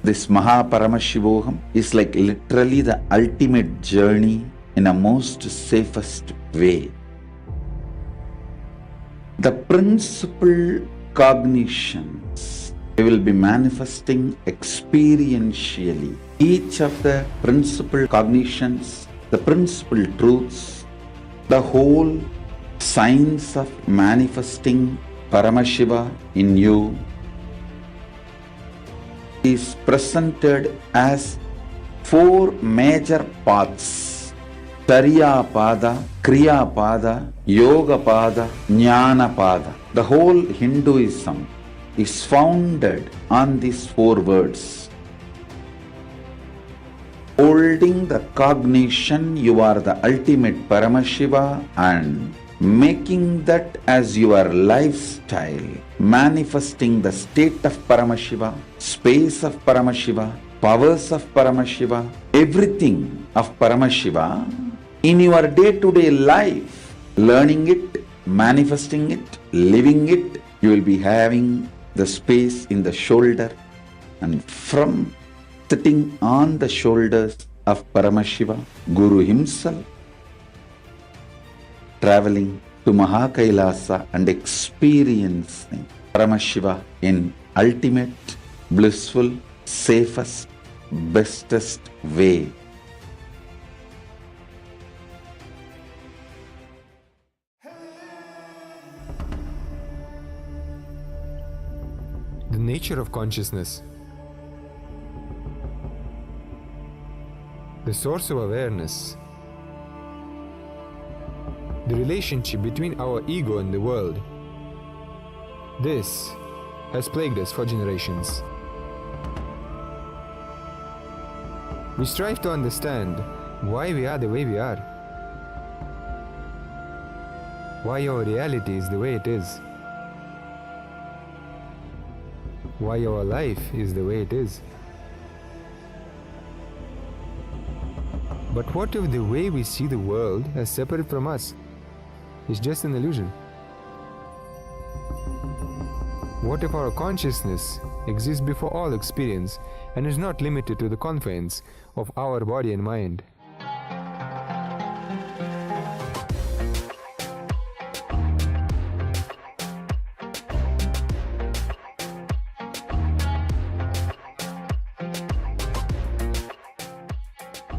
S1: This Paramashivoham is like literally the ultimate journey in a most safest way. The principal cognitions we will be manifesting experientially. Each of the principal cognitions, the principal truths, the whole science of manifesting Paramashiva in you is presented as four major paths: Tariya Pada, Kriya Pada, Yoga Pada, Jnana Pada. The whole Hinduism is founded on these four words. Holding the cognition you are the ultimate Paramashiva and making that as your lifestyle, manifesting the state of Paramashiva, space of Paramashiva, powers of Paramashiva, everything of Paramashiva in your day-to-day life, learning it, manifesting it, living it. You will be having the space in the shoulder, and from sitting on the shoulders of Paramashiva, Guru himself, traveling to Kailasa and experiencing Paramashiva in ultimate, blissful, safest, bestest way.
S2: The nature of consciousness. The source of awareness. The relationship between our ego and the world. This has plagued us for generations. We strive to understand why we are the way we are, why our reality is the way it is, why our life is the way it is. But what if the way we see the world as separate from us is just an illusion? What if our consciousness exists before all experience and is not limited to the confines of our body and mind?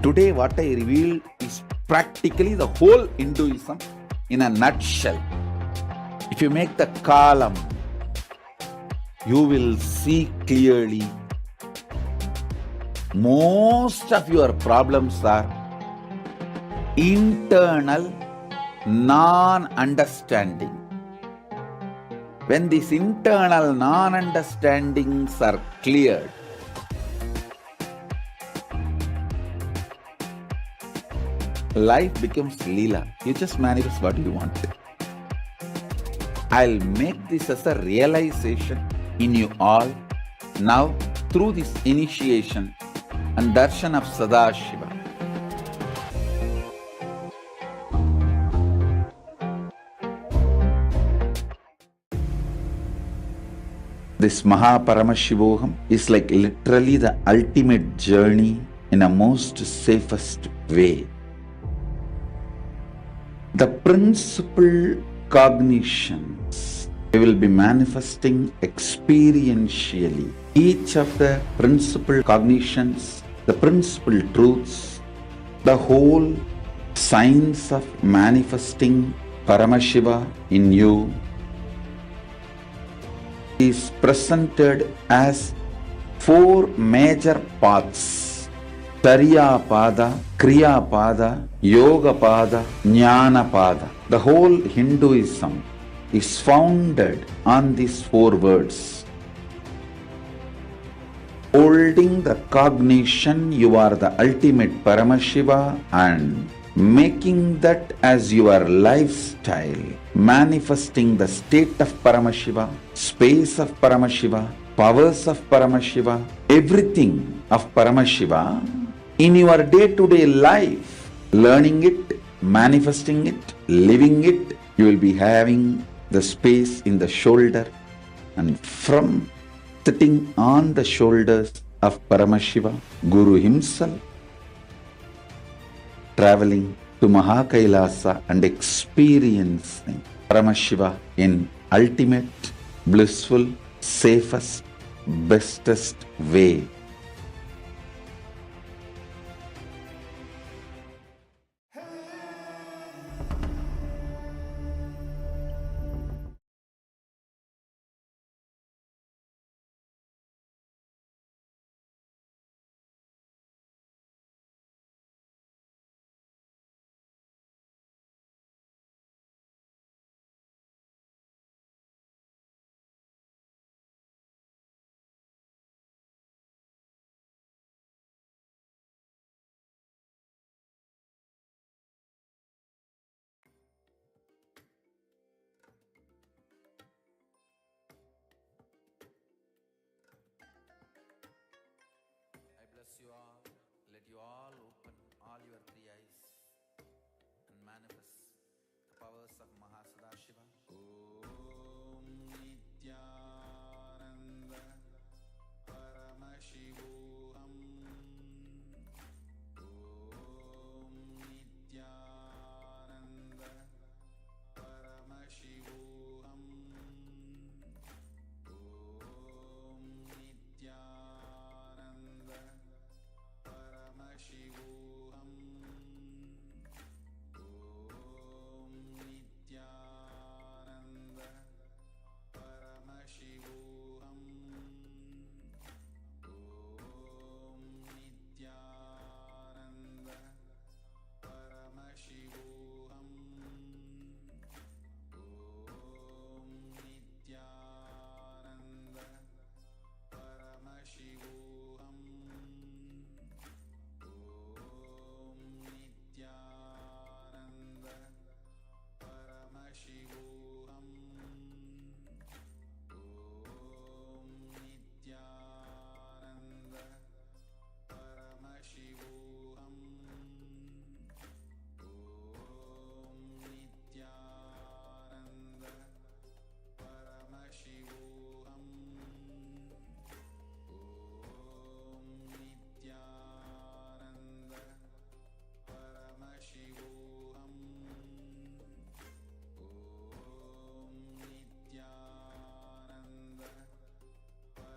S1: Today what I revealed is practically the whole Hinduism in a nutshell. If you make the column, you will see clearly most of your problems are internal non-understanding. When these internal non-understandings are cleared, life becomes Leela. You just manifest what you want. I'll make this as a realization in you all now through this initiation and darshan of Sadashiva. This Paramashivoham is like literally the ultimate journey in a most safest way. The principal cognitions we will be manifesting experientially. Each of the principal cognitions, the principal truths, the whole science of manifesting Paramashiva in you is presented as four major paths: Tariya Pada, Kriya Pada, Yoga Pada, Jnana Pada. The whole Hinduism is founded on these four words. holding the cognition you are the ultimate Paramashiva and making that as your lifestyle, manifesting the state of Paramashiva, space of Paramashiva, powers of Paramashiva, everything of Paramashiva in your day-to-day life, learning it, manifesting it, living it. You will be having the space in the shoulder, and from sitting on the shoulders of Paramashiva, Guru himself, traveling to Kailasa and experiencing Paramashiva in ultimate, blissful, safest, bestest way.
S5: You all, let you all open all your three eyes and manifest the powers of Mahasadashiva. Om Nityananda Paramashivam. Om Nityananda Paramashivam. Om Nityananda Paramashivam. Om Nityananda Paramashivam. Om Nityananda Paramashivam. Om Nityananda Paramashivam. Om Nityananda Paramashivam. Om Nityananda Paramashivam. Om Nityananda Paramashivam. Om Nityananda Paramashivam. Om Nityananda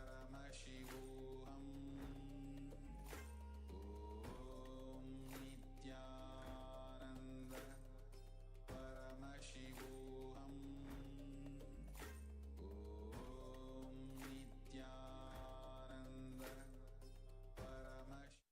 S5: Paramashivam. Om Nityananda Paramashivam. Om Nityananda Paramashivam.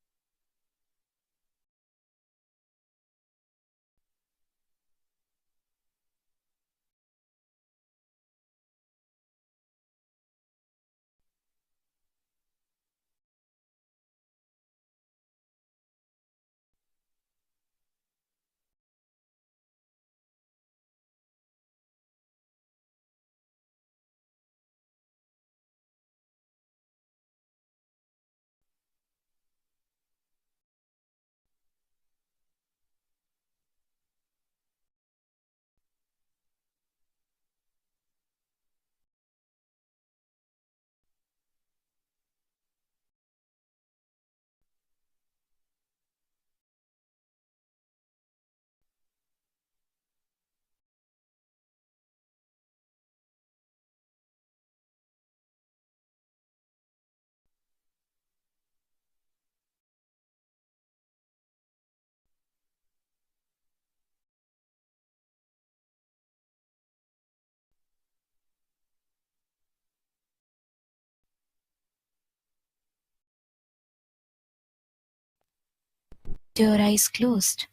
S6: Your eyes closed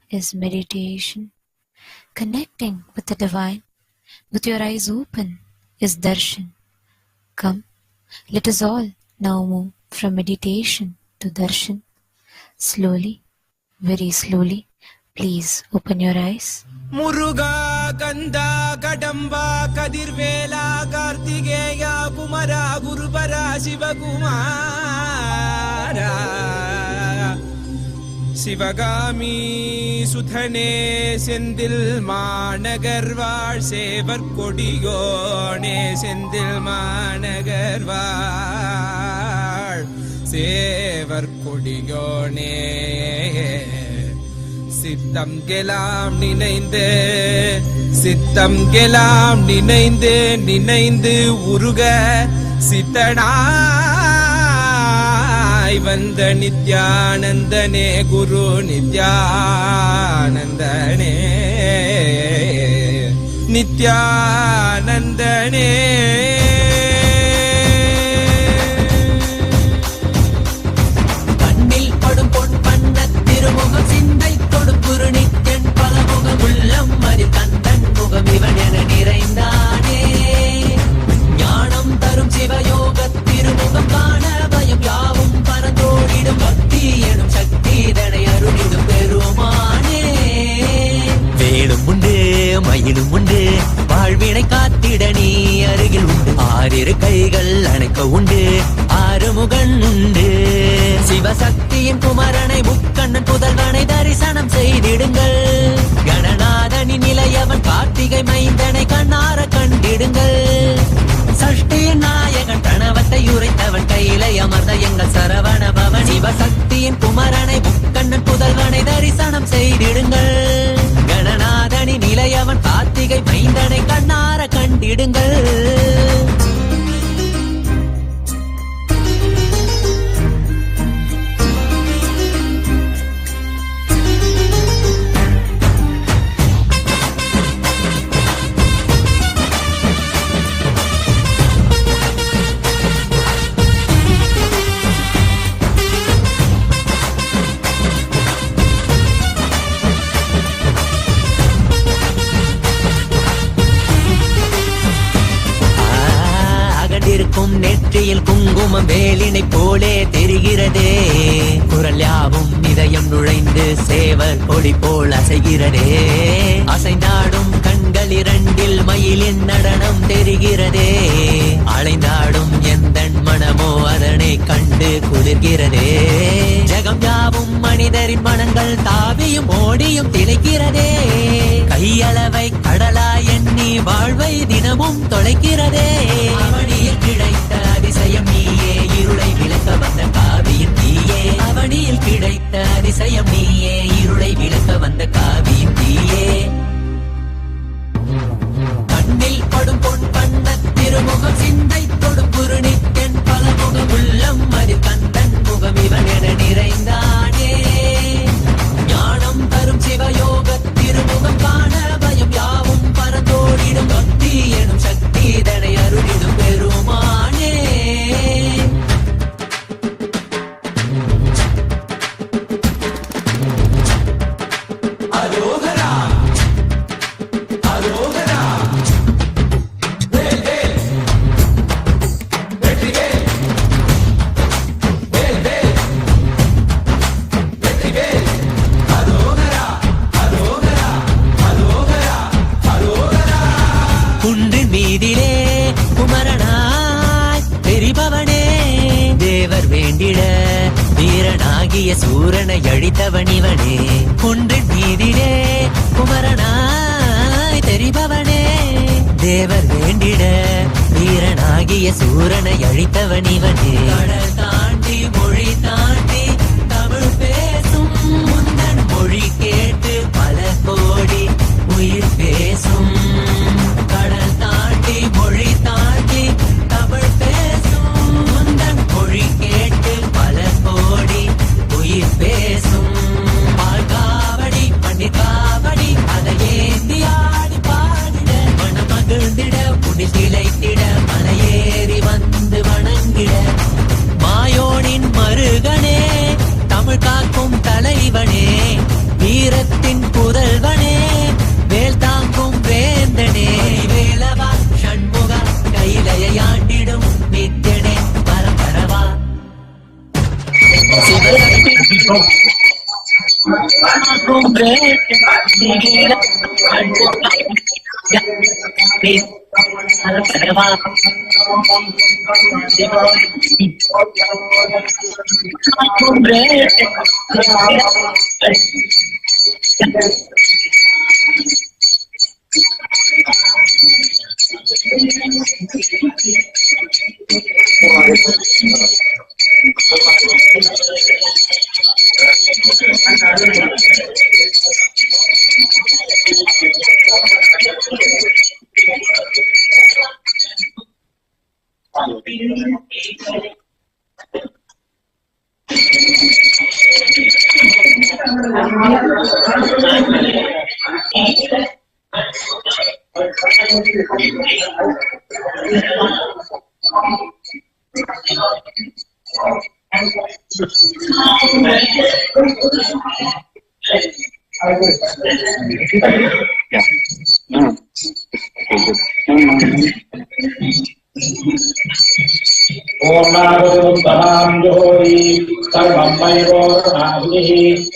S6: is meditation. Connecting with the divine with your eyes open is darshan. Come, let us all now move from meditation to darshan. Slowly, very slowly, please open your eyes.
S7: Muruga, Kanda, Kadamba, Kadirvela, Kartigeya, Kumara, Gurubara, Shivakumara, Sivagami, Suthane, Sendil, Managarvar, Sevar Kodigone, Sendil, Managarvar, Sevar Kodigone. சித்தம் கெலாம் நினைந்து சித்தம் கெலாம் நினைந்து நினைந்து உருக சித்தனாய் வந்த நித்யானந்தனே குரு நித்யானந்தனே நித்யானந்தனே
S8: கண்ணில் படும் பொன் பண்ண திருமுகம் சிந்தை தொடுப்புரு நித்தன் பலமுகம் உள்ளம் அதில் கந்தன் முகம் இவன் என நிறைந்தானே ஞானம் தரும் சிவயோக திருமுகம் காண பயம் யாவும் பரந்தோடிடும் பக்தி எனும் சக்தி தனை அருளிடும் பெருமானே வேலும் உண்டு மயிலும் உண்டு வாழ்வினை காத்திட நீ அருகில் உண்டு ஆறிரு கைகள் அணைக்க உண்டு ஆறுமுகன் உண்டு சிவசக்தியின் குமரனை முக்கண்ணன் புதல்வனை தரிசனம் செய்திடுங்கள் கணநாதனின் நிலையவன் கார்த்திகை மைந்தனை கண்ணார கண்டிடுங்கள் சஷ்டியின் நாயகன் கணவத்தை உரைத்தவன் கையிலை அமர்ந்த எங்கள் சரவண பவன் சிவசக்தியின் குமரனை முக்கண்ணன் புதல்வனை தரிசனம் செய்திடுங்கள் கணநாதனின் நிலையவன் கார்த்திகை மைந்தனை கண்ணார கண்டிடுங்கள். நெற்றியில் குங்குமம் வேலினை போலே தெரிகிறதே குரல் யாவும் இதயம் நுழைந்து சேவர் கொடி போல் அசைகிறதே அசைந்தாடும் கண்கள் இரண்டில் மயிலின் நடனம் தெரிகிறதே அலைந்தாடும் எந்தன் மனமோ அதனை கண்டு குளிர்கிறதே ஜகம் யாவும் மனிதரின் மனங்கள் தாவியும் ஓடியும் திளைக்கிறதே கையளவை கடலா எண்ணி வாழ்வை தினமும் தொலைக்கிறதே அவனியில் கிடைத்த அதிசயம் நீயே இருளை விளக்க வந்த காவியின் நீயே அவனியில் கிடைத்த அதிசயம் நீயே இருளை விளக்க வந்த காவியின் நீயே கண்ணில் படும் பொன் பண்ண திருமுகம் சிந்தை தொடும் புருணித்தென் பலமுகம் உள்ளம் அதில் கந்தன் முகம் இவன் என நிறைந்தானே ஞானம் தரும் சிவயோக திருமுகம் காண பயம் யாவும் பரந்தோடிடும் பக்தி எனும் சக்தி தனை அருளிடும் பெருமானே அரோகரா அரோகரா வேல் வேல் வெற்றிவேல் வேல் வேல் வெற்றிவேல் அரோகரா அரோகரா அரோகரா அரோகரா குன்றின் மீதிலே குமரனாய் தெரிபவனே தேவர் வேண்டிட வீரனாகிய சூரனை அழித்தவன் இவனே குன்றின் மீதிலே குமரனாய் தெரிபவனே தேவர் வேண்டிட வீரனாகிய சூரனை அழித்தவன் இவனே கடல் தாண்டி மொழி தாண்டி தமிழ் பேசும் முந்தன் மொழி கேட்டு பல கோடி உயிர் பேசும் கடல் தாண்டி மொழி தாண்டி தமிழ் பேசும் முந்தன் மொழி கேட்டு பல கோடி உயிர் பேசும் பால்காவடி பன்னிக்காவடி அதை ஏந்தி ஆடி பாடிட மனம் மகிழ்ந்திட புடி திளைத்திட மலையேறி வந்து வணங்கிட மாயோ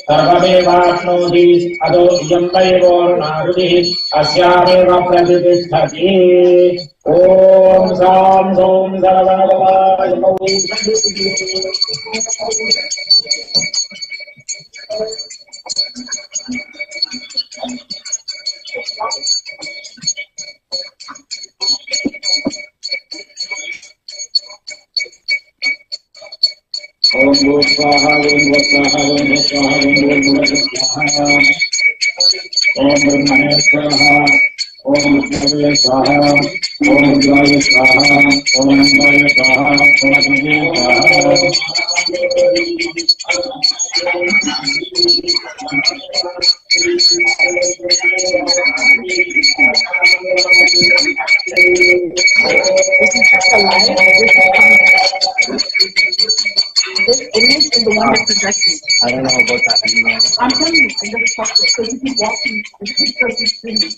S9: सर्वमेवाप्नोति अदो इयं वैवोर्णाहुतिः अस्यामेव प्रतिष्ठति ॐ सां सौं सर्वगवाय Om Swaha, Om Swaha, Om Swaha, Om Brahmane Swaha, Om Brahmane Swaha, Om Brahmane Swaha, Om Brahmane Swaha, Om Brahmane
S10: This image is the one that's projecting.
S9: I don't know about that.
S10: I'm telling you, in the structure, so you keep walking, and keep searching.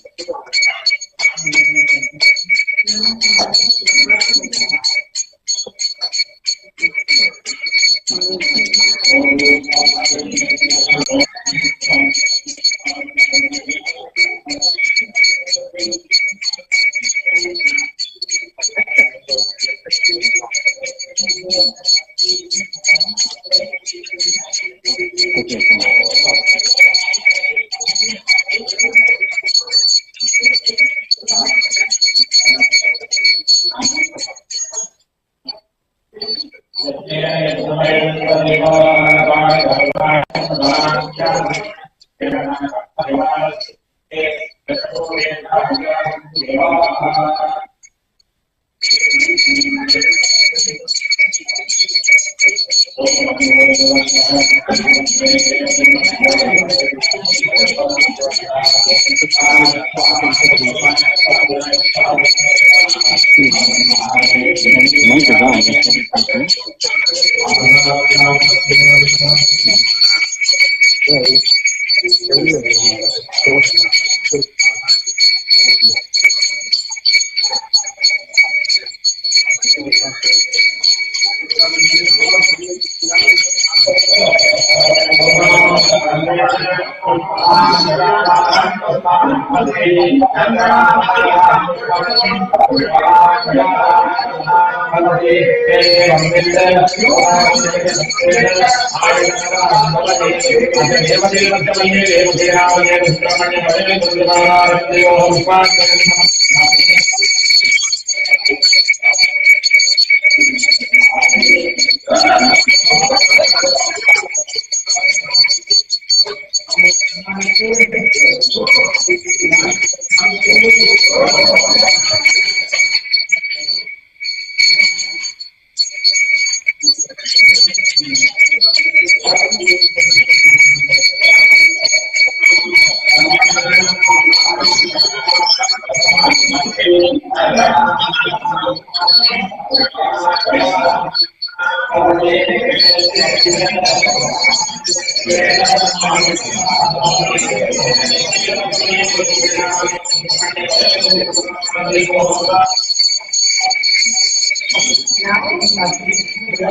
S9: They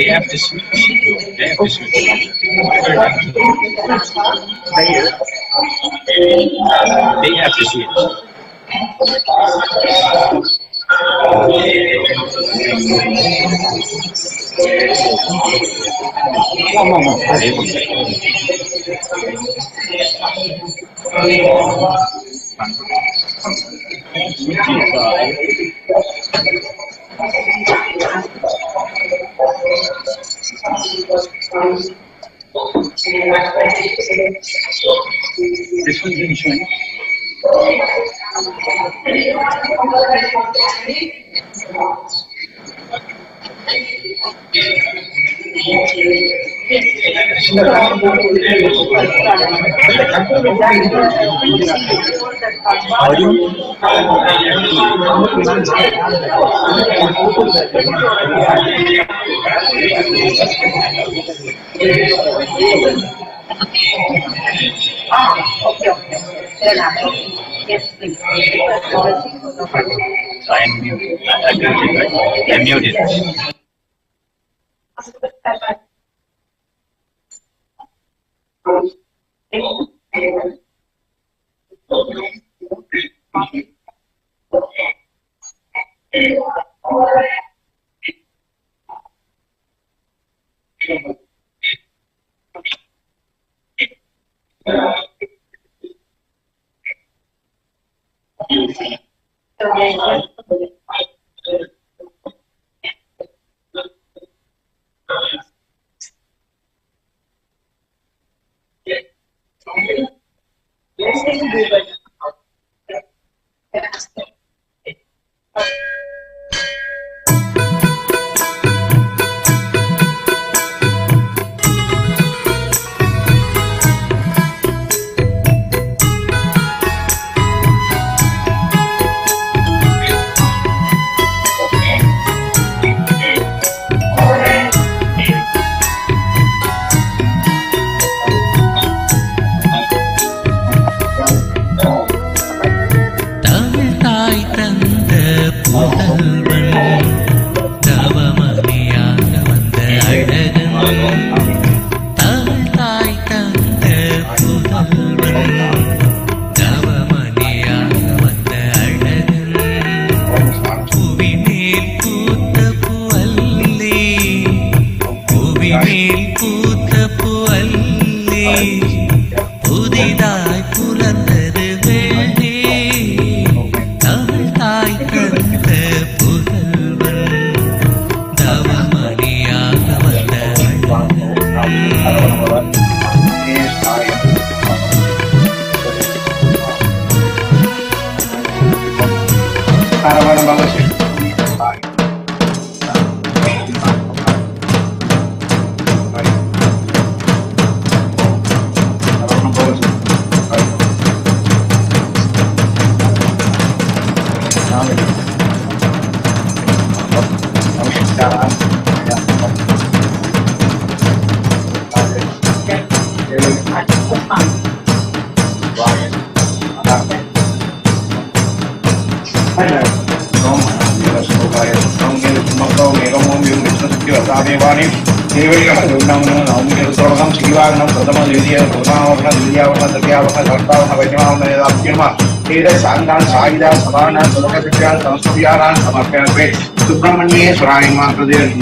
S9: have to switch. They have to switch. They have to switch. This one's been showing.
S10: Yes, please.
S9: I'm muted. Subrahmanya Suraima Pradesh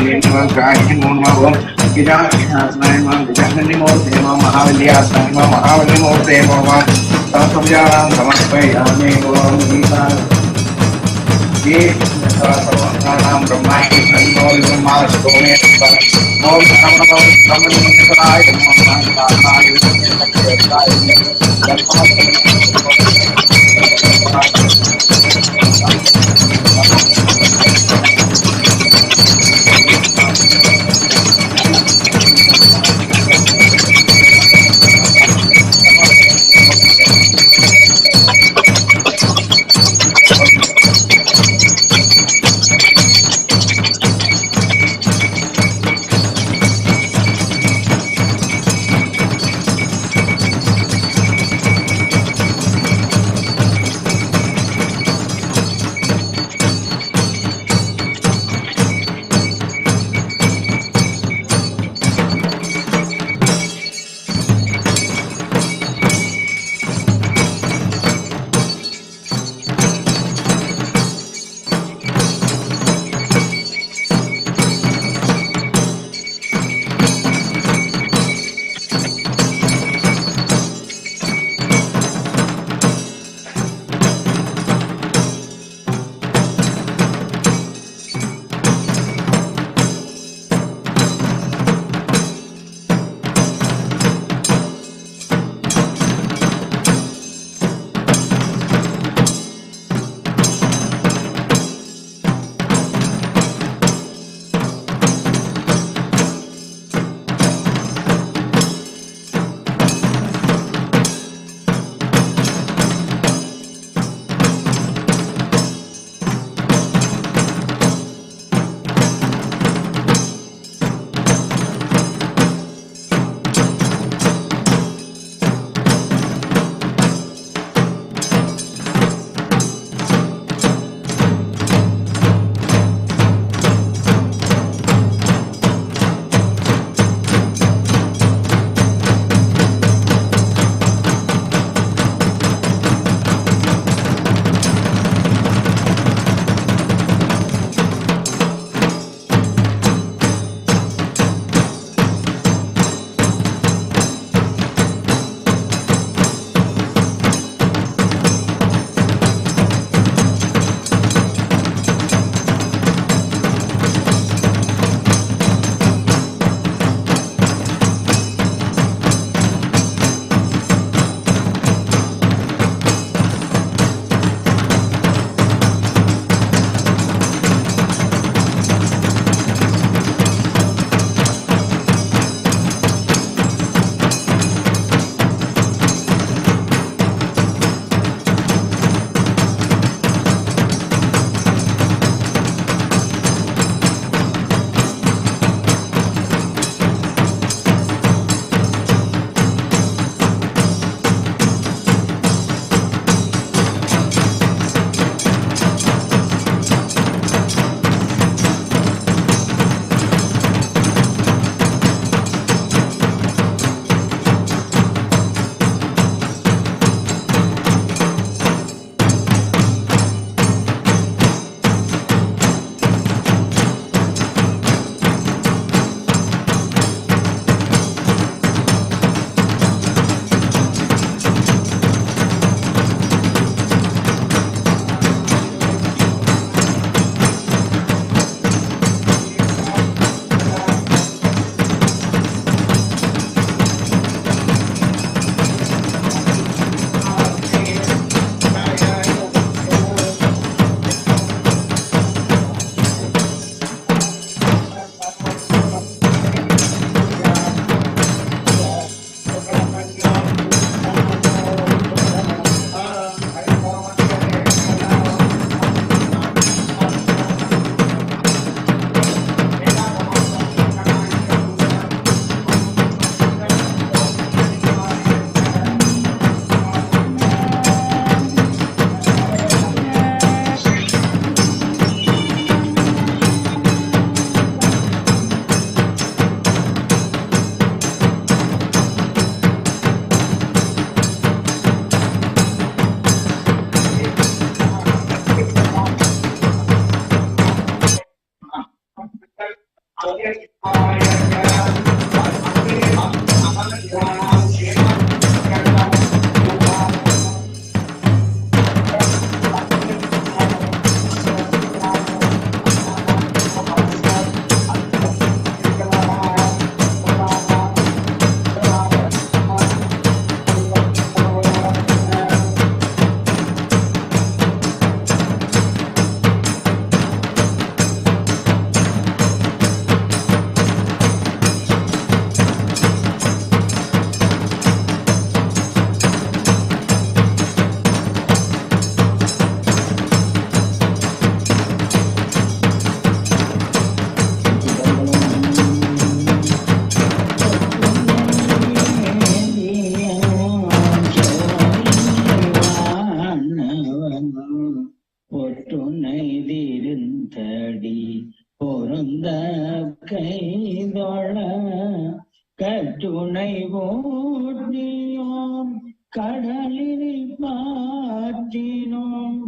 S9: கற்றுணை போற்றியோம் கடலில் பாற்றினோம்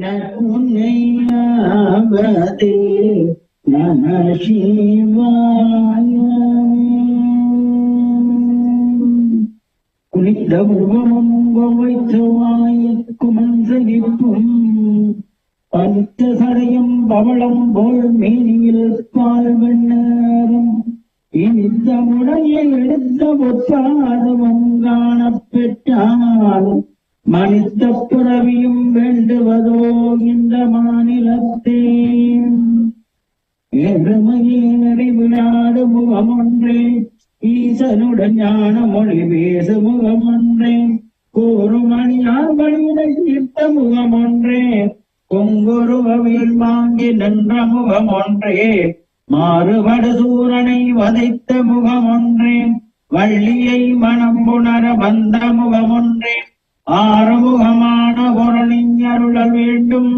S9: நற்குணையாவதே நம சிவாய. குளித்த உருவமும் வைத்த வாய்க்கும் செவிப்பும் பழுத்த சடையும் பவளம் போல் மேனியில் பால் வெண்ணரும் இனித்த முறையை எடுத்த பொற்பாதமும் காணப்பெற்றால் மனித பிறவியும் வேண்டுவதோ இந்த மாநிலத்தே. ஏறுமையேறி விளையாடு முகம் ஒன்றே ஈசனுடன் ஞான மொழி பேசு முகம் ஒன்றே கூறுமணியார் வழியினை தீர்த்த முகம் ஒன்றே கொங்குருவில் வாங்கி நின்ற முகம் ஒன்றே மாறுபடு சூரனை வதைத்த முகம் ஒன்றே வள்ளியை மனம் புணர வந்த முகம் ஒன்றே ஆறுமுகமான பொருளிஞருள வேண்டும்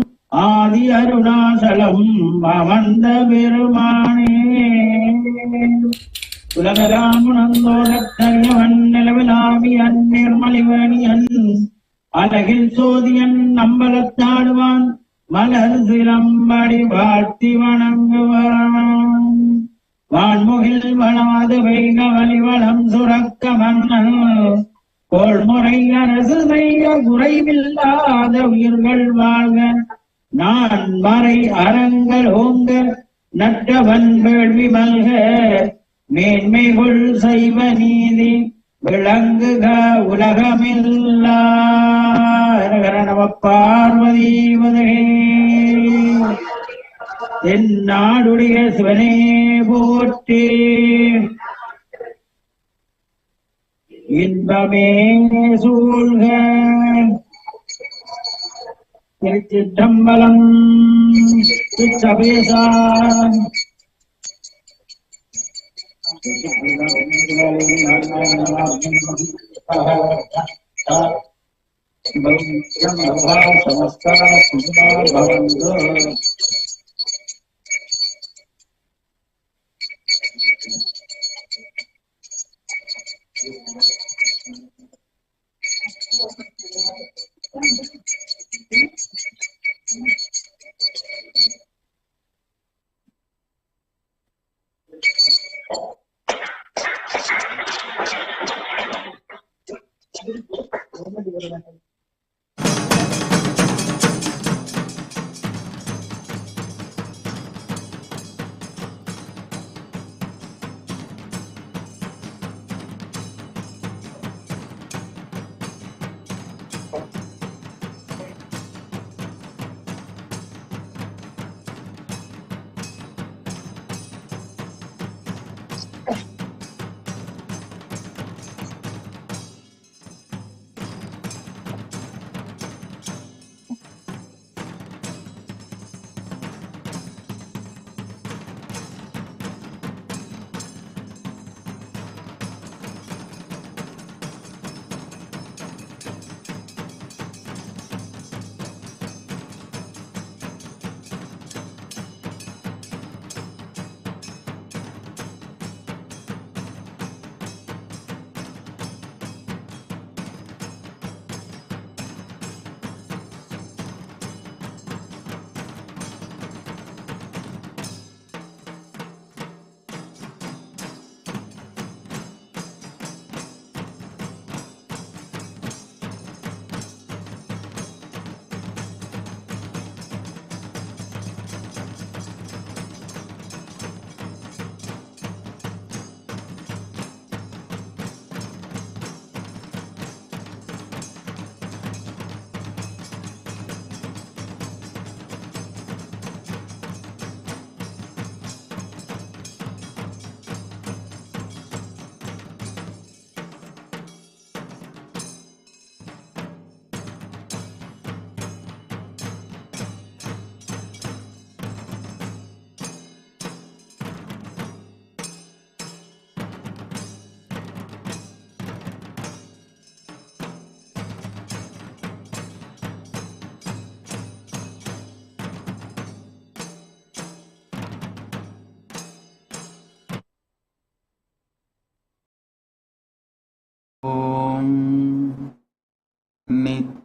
S9: ஆதி அருணாசலம் அமர்ந்த பெருமானே. உலகராமுனந்தோடத்தரியவன் நிலவிலாவி அந்நிர்மலிவணியன் அழகில் சோதியன் நம்பலத்தாடுவான் மலர் சிலம்படி வாழ்த்தி வணங்குவான். வான்முகில் வளாது வைக வலிவளம் சுரக்க மன்னன் கோள்முறை அரசு செய்ய குறைவில்லாத உயிர்கள் வாழ்க நான் மறை அறங்கள் ஓங்க நட்டவன் வேள்வி மல்க மேன்மைகுள் செய்வ நீதி விளங்குக உலகமில்லா. நம பார்வதி வதகே. தென்னாடுடைய சிவனே போற்றி. இன்பமே சூழ்க. திருச்சிற்றம்பலம். சபேசான்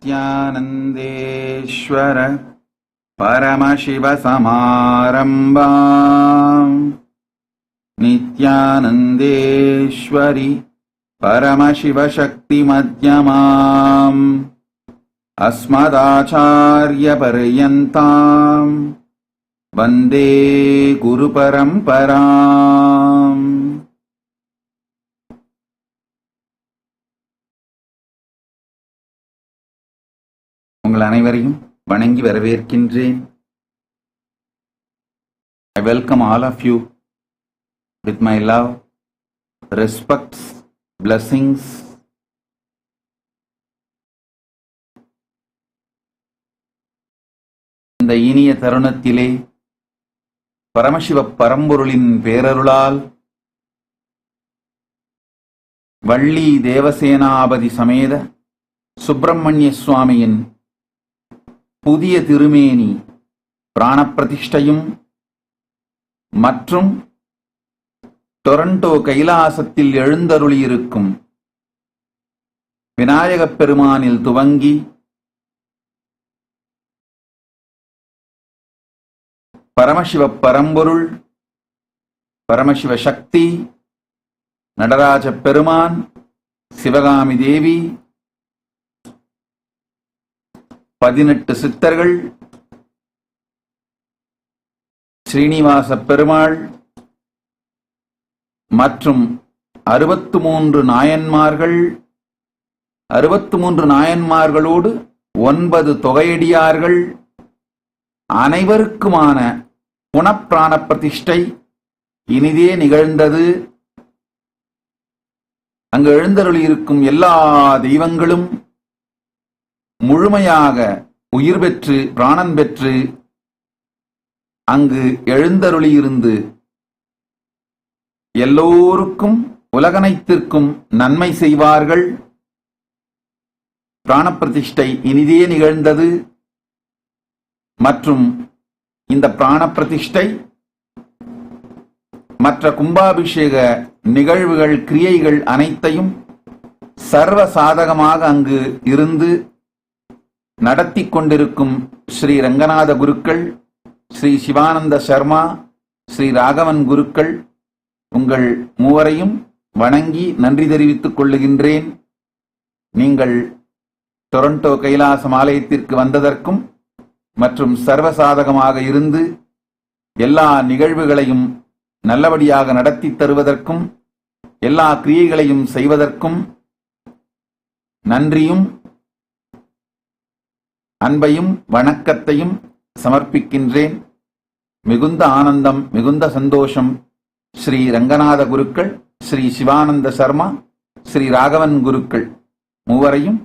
S1: नित्यानन्देश्वर परमशिवसमारम्भाम् नित्यानन्देश्वरि परमशिवशक्तिमध्यमाम् अस्मदाचार्यपर्यन्ताम् वन्दे गुरुपरम्पराम्. உங்கள் அனைவரையும் வணங்கி வரவேற்கின்றேன். I welcome all of you with my love, respects, blessings. இந்த இனிய தருணத்திலே பரமசிவ பரம்பொருளின் பேரருளால் வள்ளி தேவசேனாபதி சமேத சுப்பிரமணிய சுவாமியின் புதிய திருமேனி பிராணப்பிரதிஷ்டையும் மற்றும் டொரண்டோ கைலாசத்தில் எழுந்தருளியிருக்கும் விநாயகப் பெருமானில் துவங்கி பரமசிவ பரம்பொருள், பரமசிவ சக்தி, நடராஜ பெருமான், சிவகாமி தேவி, 18 சித்தர்கள், ஸ்ரீனிவாச பெருமாள் மற்றும் 63 நாயன்மார்கள், 63 நாயன்மார்களோடு 9 தொகையடியார்கள் அனைவருக்குமான புனப்பிராண பிரதிஷ்டை இனிதே நிகழ்ந்தது. அங்கு எழுந்தருளியிருக்கும் எல்லா தெய்வங்களும் முழுமையாக உயிர் பெற்று பிராணன் பெற்று அங்கு எழுந்தருளியிருந்து எல்லோருக்கும் உலகனைத்திற்கும் நன்மை செய்வார்கள். பிராணப்பிரதிஷ்டை இனிதே நிகழ்ந்தது. மற்றும் இந்த பிராண பிரதிஷ்டை மற்ற கும்பாபிஷேக நிகழ்வுகள் கிரியைகள் அனைத்தையும் சர்வ சாதகமாக அங்கு இருந்து நடத்தி கொண்டிருக்கும் ஸ்ரீ ரங்கநாத குருக்கள், ஸ்ரீ சிவானந்த சர்மா, ஸ்ரீ ராகவன் குருக்கள் உங்கள் மூவரையும் வணங்கி நன்றி தெரிவித்துக் கொள்ளுகின்றேன். நீங்கள் டொரண்டோ கைலாசம் ஆலயத்திற்கு வந்ததற்கும் மற்றும் சர்வசாதகமாக இருந்து எல்லா நிகழ்வுகளையும் நல்லபடியாக நடத்தி தருவதற்கும் எல்லா கிரியைகளையும் செய்வதற்கும் நன்றியும் அன்பையும் வணக்கத்தையும் சமர்ப்பிக்கின்றேன். மிகுந்த ஆனந்தம், மிகுந்த சந்தோஷம். ஸ்ரீ ரங்கநாத குருக்கள், ஸ்ரீ சிவானந்த சர்மா, ஸ்ரீ ராகவன் குருக்கள் மூவரையும்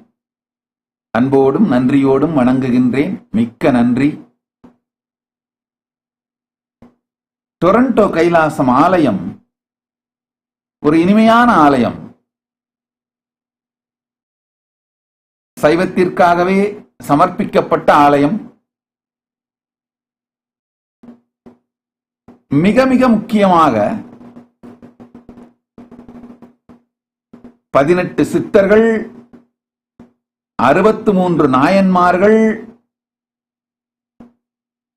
S1: அன்போடும் நன்றியோடும் வணங்குகின்றேன். மிக்க நன்றி. டொரண்டோ கைலாசம் ஆலயம் ஒரு இனிமையான ஆலயம். சைவத்திற்காகவே சமர்ப்பிக்கப்பட்ட ஆலயம். மிக மிக முக்கியமாக 18 சித்தர்கள், 63 நாயன்மார்கள்,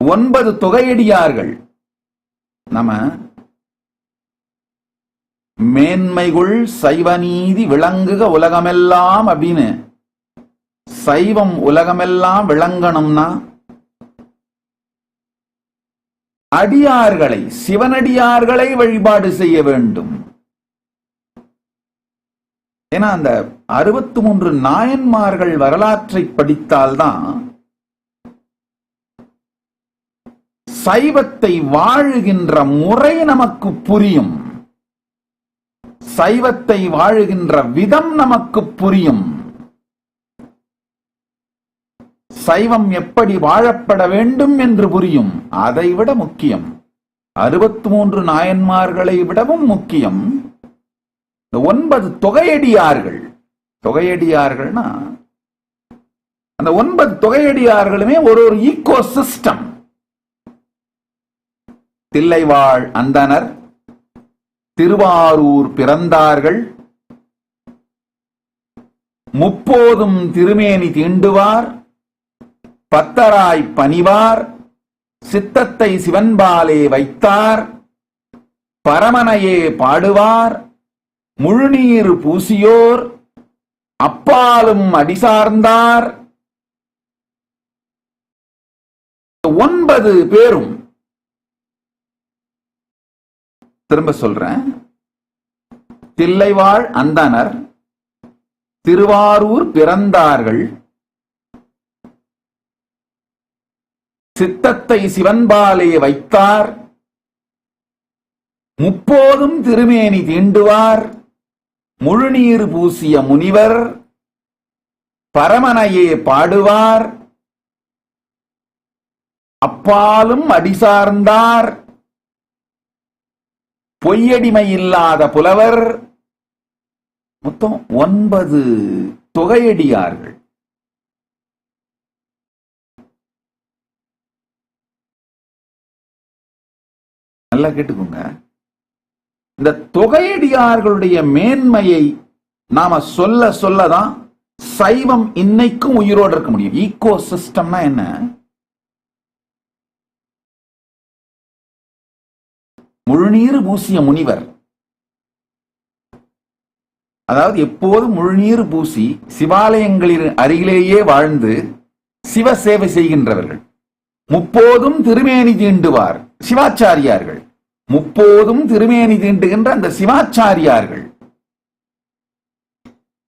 S1: 9 தொகையடியார்கள். நம்ம மேன்மைகுள் சைவநீதி விளங்குக உலகமெல்லாம் அப்படின்னு சைவம் உலகமெல்லாம் விளங்கணும்னா அடியார்களை, சிவனடியார்களை வழிபாடு செய்ய வேண்டும். ஏன்னா அந்த 63 நாயன்மார்கள் வரலாற்றை படித்தால்தான் சைவத்தை வாழுகின்ற முறை நமக்கு புரியும். சைவத்தை வாழுகின்ற விதம் நமக்கு புரியும். சைவம் எப்படி வாழப்பட வேண்டும் என்று புரியும். அதைவிட முக்கியம் 63 நாயன்மார்களை விடவும் முக்கியம் 9 தொகையடியார்கள். தொகையடியார்கள்னா அந்த 9 தொகையடியார்களுமே ஒரு ஈகோ சிஸ்டம். தில்லைவாழ் அந்தனர் திருவாரூர் பிறந்தார்கள், முப்போதும் திருமேனி தீண்டுவார், பத்தராய் பணிவார், சித்தத்தை சிவன்பாலே வைத்தார், பரமனையே பாடுவார், முழுநீர் பூசியோர், அப்பாலும் அடிசார்ந்தார். 9 பேரும், திரும்ப சொல்றேன், தில்லைவாழ் அந்தணர், திருவாரூர் பிறந்தார்கள், சித்தத்தை சிவன்பாலே வைத்தார், முப்போதும் திருமேனி தீண்டுவார், முழுநீர் பூசிய முனிவர், பரமனையே பாடுவார், அப்பாலும் அடிசார்ந்தார், பொய்யடிமை இல்லாத புலவர். மொத்தம் 9 தொகையடியார்கள். நல்லா கேட்டுக்கோங்க. இந்த தொகையடியார்களுடைய மேன்மையை நாம சொல்ல சொல்லதான் சைவம் இன்னைக்கும் உயிரோடு இருக்க முடியும். ஈகோ சிஸ்டம்னா என்ன? முழுநீர் பூசிய முனிவர், அதாவது எப்போதும் முழுநீர் பூசி சிவாலயங்களின் அருகிலேயே வாழ்ந்து சிவ சேவை செய்கின்றவர்கள். முப்போதும் திருமேனி தீண்டுவார், சிவாச்சாரியார்கள். முப்போதும் திருமேனி தீண்டுகின்ற அந்த சிவாச்சாரியார்கள்,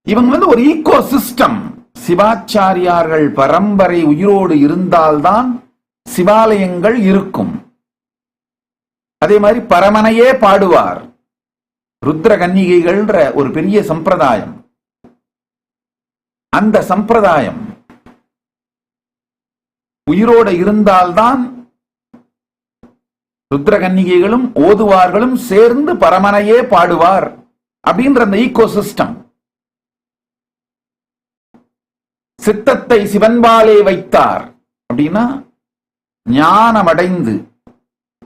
S1: இவங்க ஒரு ஈகோ சிஸ்டம். சிவாச்சாரியார்கள் பரம்பரை உயிரோடு இருந்தால்தான் சிவாலயங்கள் இருக்கும். அதே மாதிரி பரமனையே பாடுவார். ருத்ர கன்னிகைகள்ன்ற ஒரு பெரிய சம்பிரதாயம். அந்த சம்பிரதாயம் உயிரோடு இருந்தால்தான் ருத்ர கன்னிகைகளும் ஓதுவார்களும் சேர்ந்து பரமனையே பாடுவார் அப்படின்ற அந்த ஈகோ சிஸ்டம். சித்தத்தை சிவன்பாலே வைத்தார் அப்படின்னா ஞானமடைந்து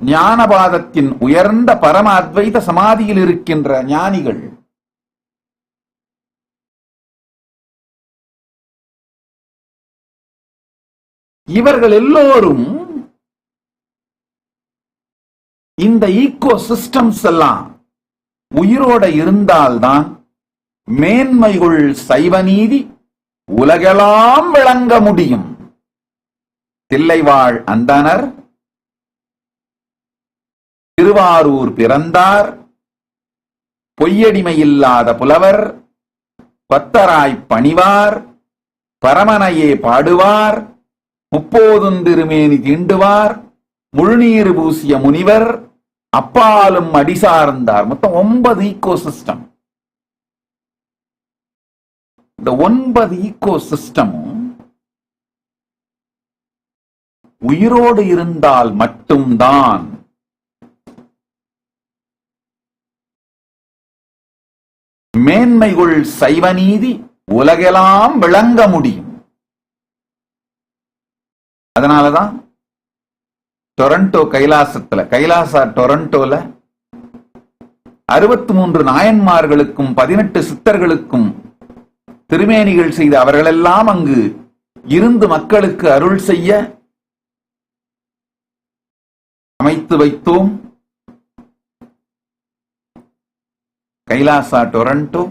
S1: ஞானபாதத்தின் உயர்ந்த பரம அத்வைத சமாதியில் இருக்கின்ற ஞானிகள். இவர்கள் எல்லோரும் இந்த ஈகோ சிஸ்டம்ஸ் எல்லாம் உயிரோட இருந்தால்தான் மேன்மைகள் சைவநீதி உலகெல்லாம் விளங்க முடியும். தில்லைவாழ் அந்தணர், திருவாரூர் பிறந்தார், பொய்யடிமையில்லாத புலவர், பத்தராய் பணிவார், பரமனையே பாடுவார், முப்போதும் திருமேனி தீண்டுவார், முழுநீர் பூசிய முனிவர், அப்பாலும் அடிசார்ந்தார். மொத்தம் 9 ஈகோ சிஸ்டம். இந்த 9 ஈகோ சிஸ்டமும் உயிரோடு இருந்தால் மட்டும்தான் மேன்மைகள் சைவநீதி உலகெல்லாம் விளங்க முடியும். அதனாலதான் டொரண்டோ கைலாசத்துல, கைலாசா டொரண்டோல 63 நாயன்மார்களுக்கும் 18 சித்தர்களுக்கும் திருமேனிகள் செய்த அவர்களெல்லாம் அங்கு இருந்து மக்களுக்கு அருள் செய்ய அமைத்து வைத்தோம். கைலாசா டொரண்டோ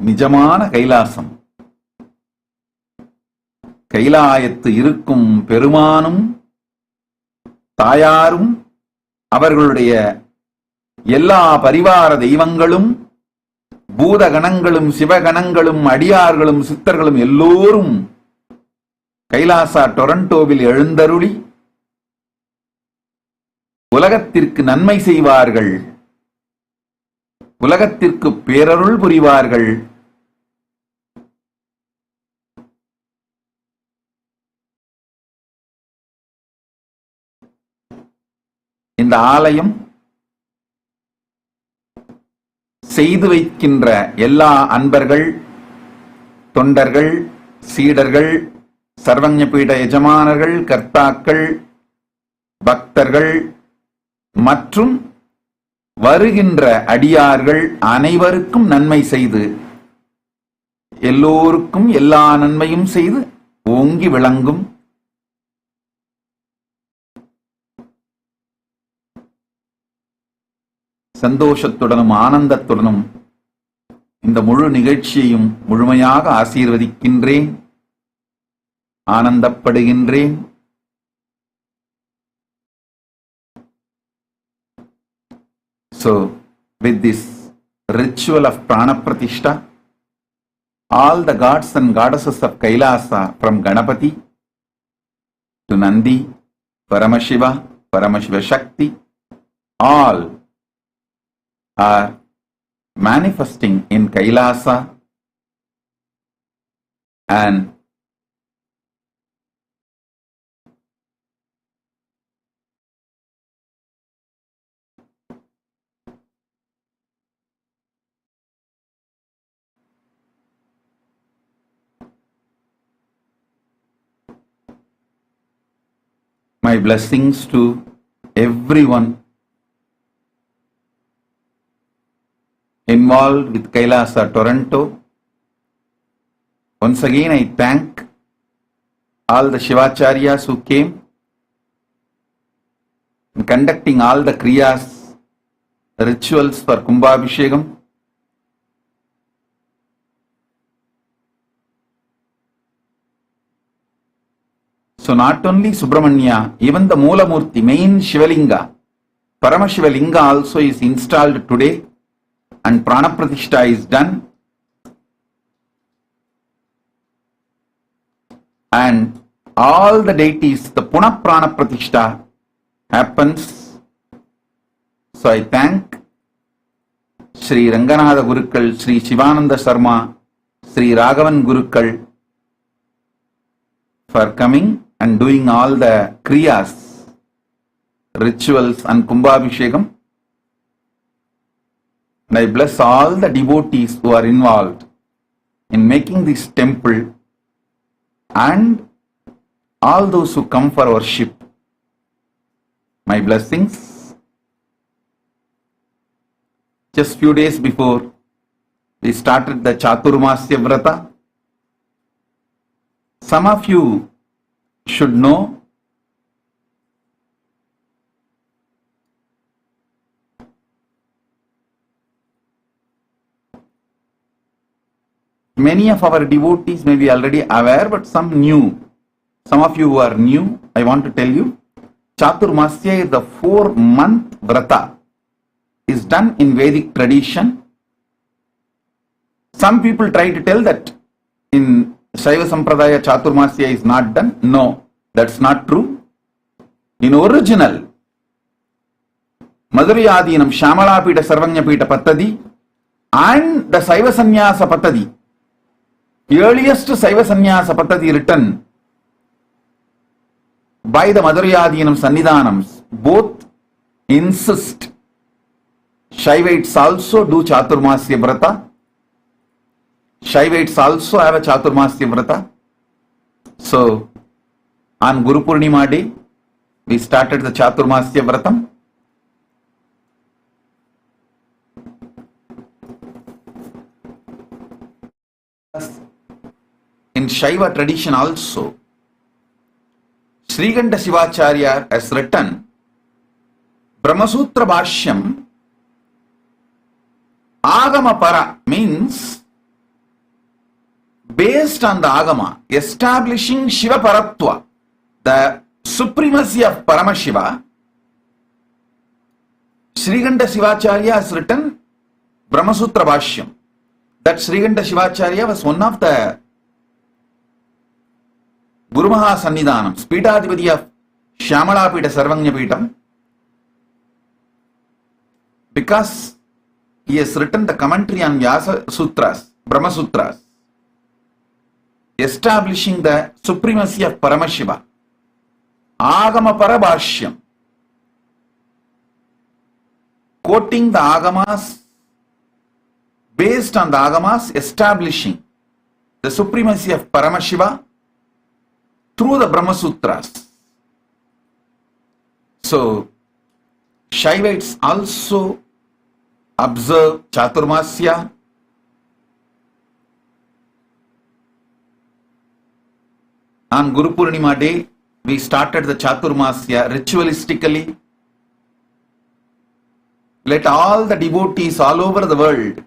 S1: நிஜமான கைலாசம். கைலாயத்து இருக்கும் பெருமானும் தாயாரும் அவர்களுடைய எல்லா பரிவார தெய்வங்களும் பூதகணங்களும் சிவகணங்களும் அடியார்களும் சித்தர்களும் எல்லோரும் கைலாசா டொரண்டோவில் எழுந்தருளி உலகத்திற்கு நன்மை செய்வார்கள், உலகத்திற்கு பேரருள் புரிவார்கள். இந்த ஆலயம் செய்து வைக்கின்ற எல்லா அன்பர்கள், தொண்டர்கள், சீடர்கள், சர்வஞ பீட எஜமானர்கள், கர்த்தாக்கள், பக்தர்கள் மற்றும் வருகின்ற அடியார்கள் அனைவருக்கும் நன்மை செய்து எல்லோருக்கும் எல்லா நன்மையும் செய்து ஓங்கி விளங்கும் சந்தோஷத்துடனும் ஆனந்தத்துடனும் இந்த முழு நிகழ்ச்சியையும் முழுமையாக ஆசீர்வதிக்கின்றேன், ஆனந்தப்படுகின்றேன். So, with this ritual of Prana Pratishta, all the gods and goddesses of Kailasa, from Ganapati to Nandi, Paramashiva, Paramashiva Shakti, all are manifesting in Kailasa, and my blessings to everyone involved with Kailasa Toronto. Once again, I thank all the Shivacharyas who came in conducting all the kriyas, rituals for Kumbhabhishekam. So not only Subrahmanya, even the Moolamurti, main Shivalinga, Paramashivalinga also is installed today, and Prana Pratishta is done. And all the deities, the Puna Prana Pratishta happens. So I thank Sri Ranganatha Gurukal, Sri Shivananda Sarma, Sri Raghavan Gurukal for coming and doing all the kriyas, rituals and Kumbhabhishekam. And I bless all the devotees who are involved in making this temple and all those who come for worship. My blessings. Just few days before we started the Chaturmasya Vrata, some of you should know many of our devotees may be already aware, but some new. Some of you who are new, I want to tell you, Chaturmasya is the 4-month vrata. Is done in Vedic tradition. Some people try to tell that in Shaiva Sampradaya Chaturmasya is not done. No, that's not true. In original, Madhurayadinam Shamalapita Sarvanyapita Patadi and the Saiva Sannyasa Patadi, earliest Saiva Sannyasa Patadi written by the Madhurayadinam Sannidhanams, both insist Shaivites also do Chaturmasya Vrata. Shaivites also have a Chaturmasya Vrata. So, on Guru Purnima day, we started the Chaturmasya Vratam. In Shaiva tradition also, Srikanta Shivacharya has written Brahmasutra Bhashyam Agama Para, means based on the Agama, establishing Shiva Paratva, the supremacy of Paramashiva. Srikanta Shivacharya has written Brahmasutra Bhashyam. That Srikanta Shivacharya was one of the Guru Maha Sannidhanam, Speedadipati of Shamalapita Sarvanyapitam, because he has written the commentary on Vyasa Sutras, Brahma Sutras, establishing the supremacy of Paramashiva. Agama Parabhashyam, quoting the Agamas, based on the Agamas, establishing the supremacy of Paramashiva through the Brahma Sutras. So, Shaivites also observe Chaturmasya On Guru Purnima day, we started the Chaturmasya ritualistically. Let all the devotees all over the world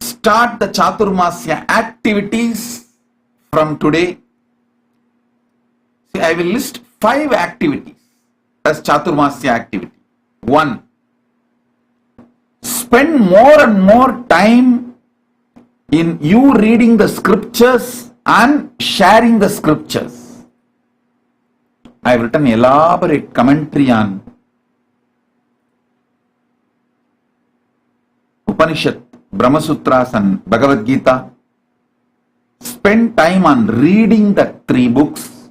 S1: start the Chaturmasya activities from today. See, I will list 5 activities as Chaturmasya activity. 1. Spend more and more time in you reading the scriptures and sharing the scriptures. I have written elaborate commentary on Upanishad, Brahma Sutras and Bhagavad Gita. Spend time on reading the 3 books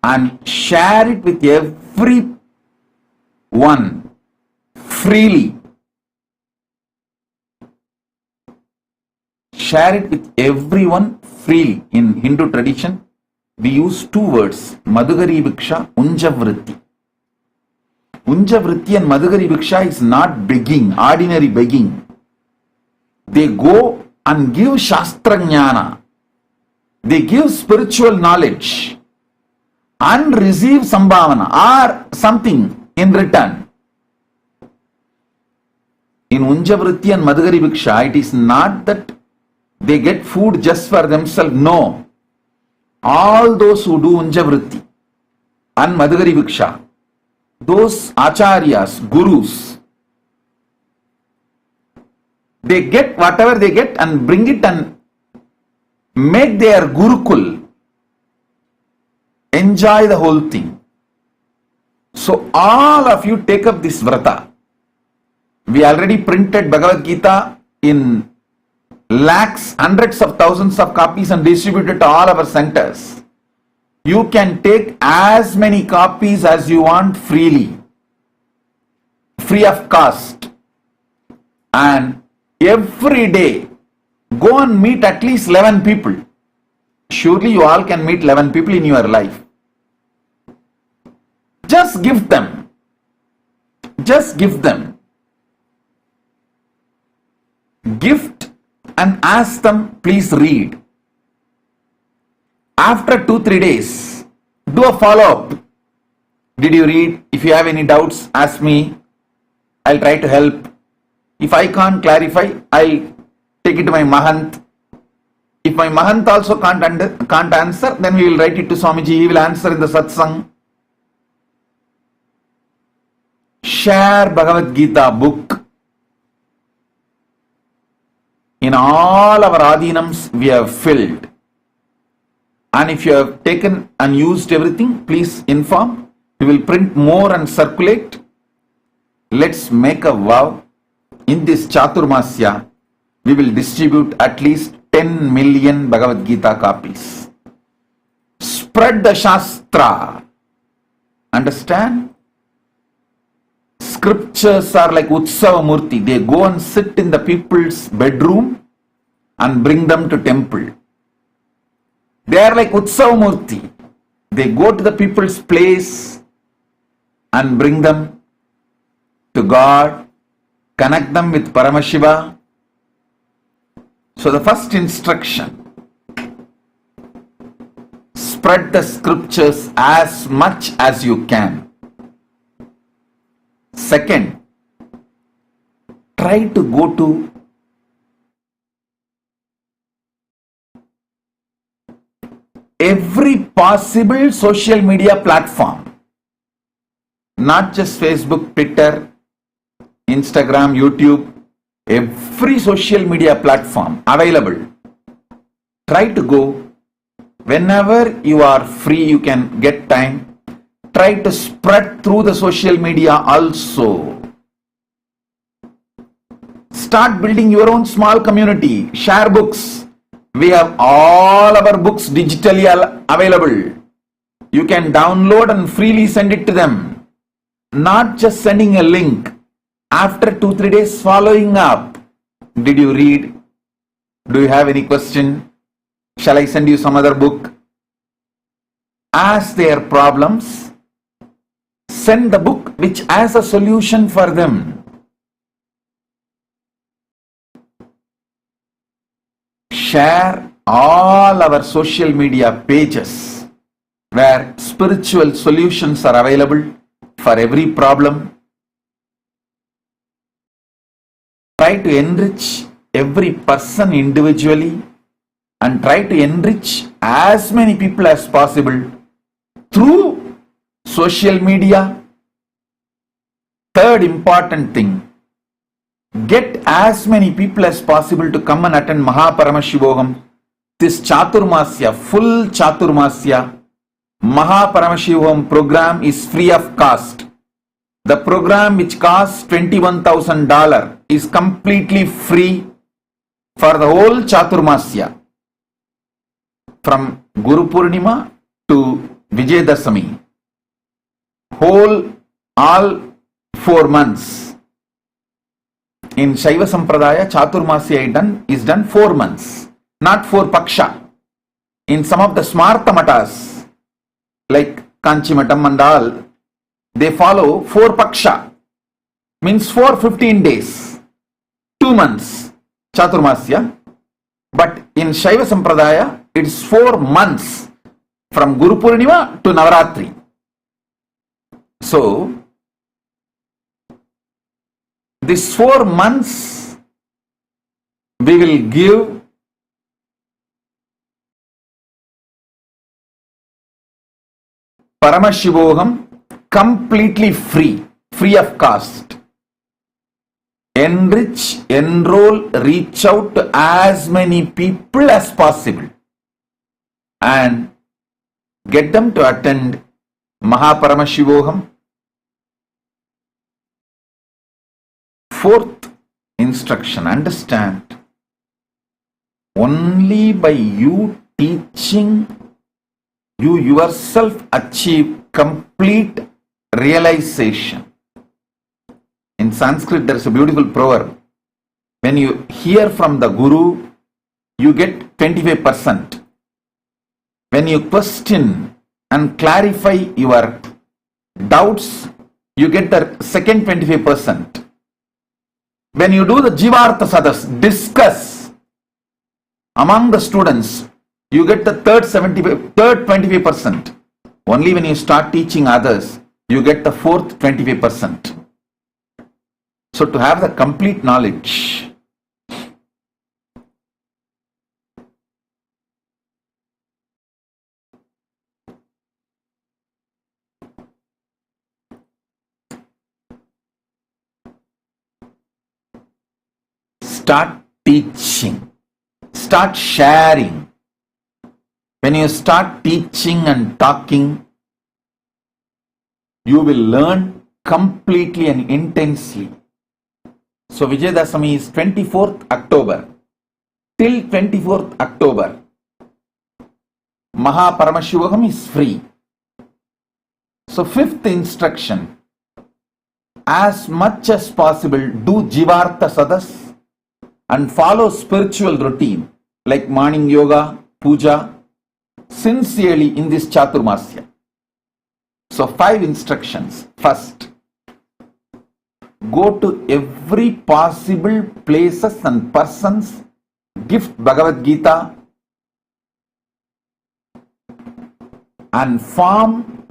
S1: and share it with everyone freely. Share it with everyone freely. In Hindu tradition, we use 2 words, Madhugari Bhiksha, Unjavritti. Unjavritti and Madhugari Bhiksha is not begging, ordinary begging. They go and give Shastra Jnana. They give spiritual knowledge and receive Sambhavana or something in return. In Unjavritti and Madhugari Bhiksha, it is not that they get food just for themselves. No. All those who do Unjavritti and Madhugari Bhiksha, those acharyas, gurus, they get whatever they get and bring it and make their gurukul enjoy the whole thing. So all of you take up this vrata. We already printed Bhagavad Gita in lakhs, hundreds of thousands of copies and distributed to all our centers. You can take as many copies as you want freely, free of cost. And every day, go and meet at least 11 people. Surely you all can meet 11 people in your life. Just give them. Just give them. Gift and ask them, please read. After 2-3 days, do a follow-up. Did you read? If you have any doubts, ask me. I'll try to help. If I can't clarify, I'll take it to my Mahant. If my Mahant also can't answer, then we will write it to Swamiji. He will answer in the satsang. Share Bhagavad Gita book. In all our adhinams, we have filled. And if you have taken and used everything, please inform. We will print more and circulate. Let's make a vow. In this Chaturmasya, we will distribute at least 10 million Bhagavad Gita copies. Spread the Shastra. Understand? Scriptures are like Utsava Murti. They go and sit in the people's bedroom and bring them to temple. They are like Utsava Murti. They go to the people's place and bring them to God, connect them with Paramashiva. So the first instruction, spread the scriptures as much as you can. Second, try to go to every possible social media platform, not just Facebook, Twitter, Instagram, YouTube, every social media platform available. Try to go. Whenever you are free, you can get time. Try to spread through the social media also. Start building your own small community. Share books. We have all our books digitally available. You can download and freely send it to them. Not just sending a link. After 2-3 days following up. Did you read? Do you have any question? Shall I send you some other book? Ask their problems. Send the book which has a solution for them. Share all our social media pages where spiritual solutions are available for every problem. Try to enrich every person individually and try to enrich as many people as possible through social media. Third important thing, get as many people as possible to come and attend Mahaparamashivoham. This Chaturmasya, full Chaturmasya, Mahaparamashivoham program is free of cost. The program which costs $21,000 is completely free for the whole Chaturmasya. From Guru Purnima to Vijayadasami. All 4 months. In Shaiva Sampradaya, Chaturmasya is done 4 months, not 4 paksha. In some of the Smartha Matas, like Kanchimatam and all, they follow 4 paksha, means 15 days, 2 months, Chaturmasya. But in Shaiva Sampradaya, it's 4 months, from Guru Purnima to Navaratri. So, this 4 months, we will give Paramashivoham completely free of cost. Enrich, enroll, reach out to as many people as possible and get them to attend Mahaparamashivoham. Fourth instruction, understand, only by you teaching, you yourself achieve complete realization. In Sanskrit, there is a beautiful proverb. When you hear from the Guru, you get 25%. When you question and clarify your doubts, you get the second 25%. When you do the Jivartha Sadas, discuss among the students, you get the third 25%. Only when you start teaching others, you get the fourth 25%. So to have the complete knowledge, start teaching, start sharing. When you start teaching and talking, you will learn completely and intensely. So Vijayadasami is 24th October. Till 24th October, Mahaparamashivoham is free. So 5th instruction, as much as possible do Jivartha Sadas and follow spiritual routine like morning yoga, puja, sincerely in this Chaturmasya. So 5 instructions. First, go to every possible places and persons, gift Bhagavad Gita and form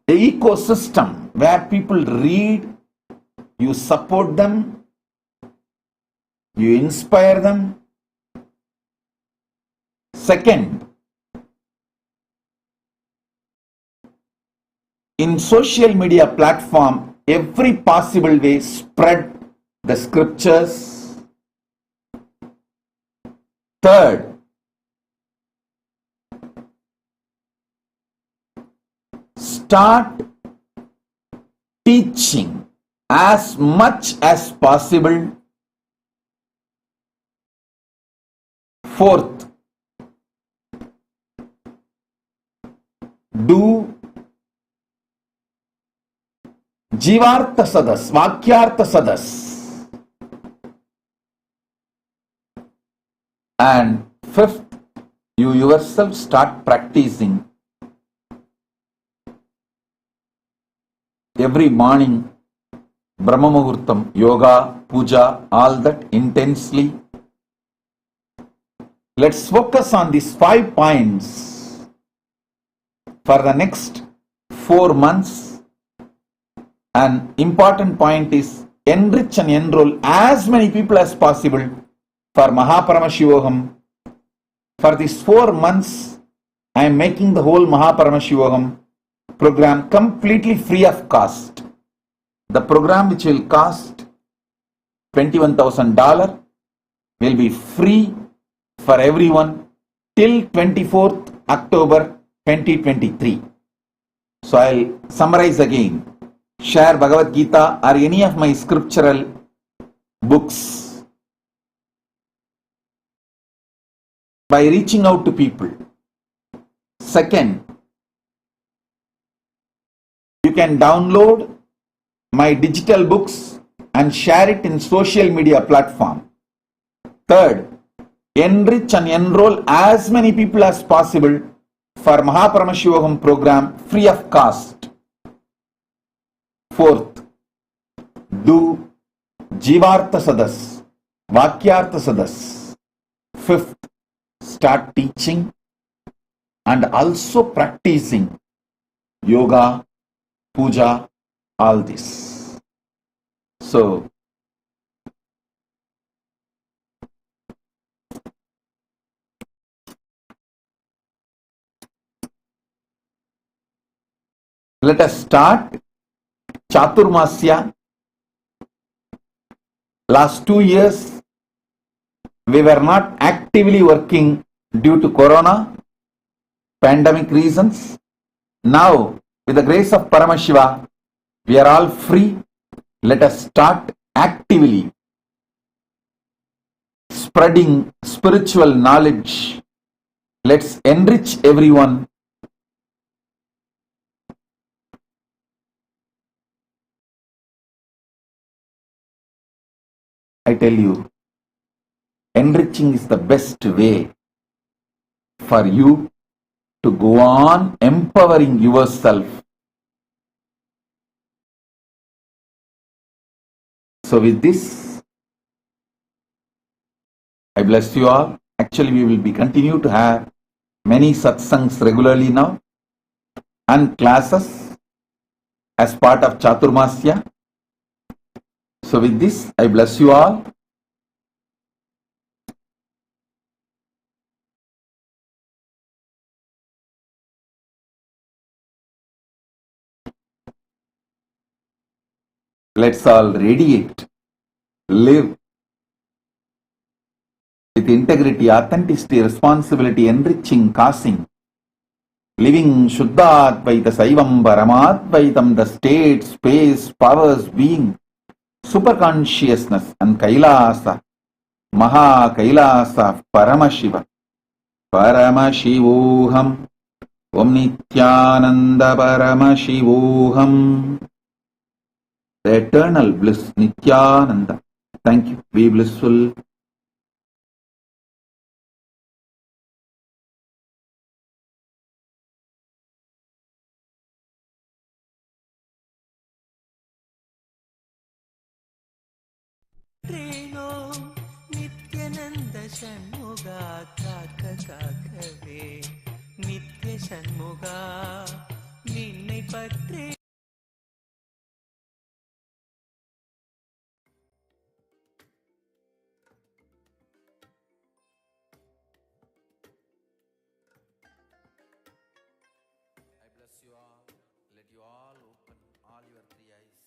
S1: an ecosystem where people read, you support them, you inspire them. Second, in social media platform, every possible way spread the scriptures. Third, start teaching as much as possible. Fourth, do Jivartha Sadas, Vakyartha Sadas. And 5th, you yourself start practicing every morning Brahma Muhurtam, yoga, puja, all that intensely. Let's focus on these 5 points for the next 4 months. An important point is enrich and enroll as many people as possible for Mahaparamashivoham. For these 4 months, I am making the whole Mahaparamashivoham program completely free of cost. The program, which will cost $21,000, will be free for everyone till 24th October 2023. So I'll summarize again. Share Bhagavad Gita or any of my scriptural books by reaching out to people. Second, you can download my digital books and share it in social media platform. Third, enrich and enroll as many people as possible for Mahaparamashivoham program free of cost. Fourth, do Jivartha Sadas, Vakyartha Sadas. Fifth, start teaching and also practicing yoga, puja, all this. So, let us start Chaturmasya. Last 2 years, we were not actively working due to Corona, pandemic reasons. Now, with the grace of Paramashiva, we are all free. Let us start actively spreading spiritual knowledge. Let's enrich everyone. I tell you, enriching is the best way for you to go on empowering yourself. So with this, I bless you all. Actually, we will be continue to have many satsangs regularly now and classes as part of Chaturmasya. So with this, I bless you all. Let's all radiate, live with integrity, authenticity, responsibility, enriching, causing, living Shuddha-Advaita Saivam Paramadvaitam, the state, space, powers, being, superconsciousness and Kailasa, Maha Kailasa, Paramashiva, Paramashivoham, Om Nityananda Paramashivoham, the eternal bliss, Nityananda. Thank you. Be blissful.
S8: ರೇಣೋ Nithyananda Shanmuga ಕಾಕ ಕಾಕವೇ நித்ய சண்முகா நின்னை பற்றி
S5: I bless you all. Let you all open all your 3 eyes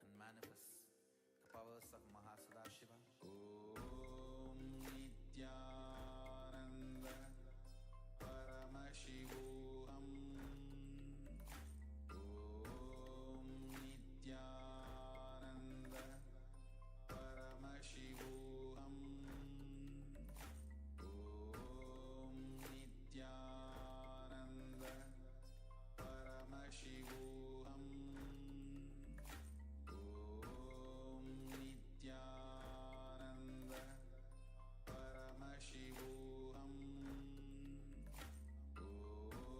S5: and manifest the powers of Mahasadashiva. Om Nityananda Paramashivoham. Om Nityananda Paramashivoham. Om Nityananda Paramashivoham. Om Nityananda Paramashivoham. Om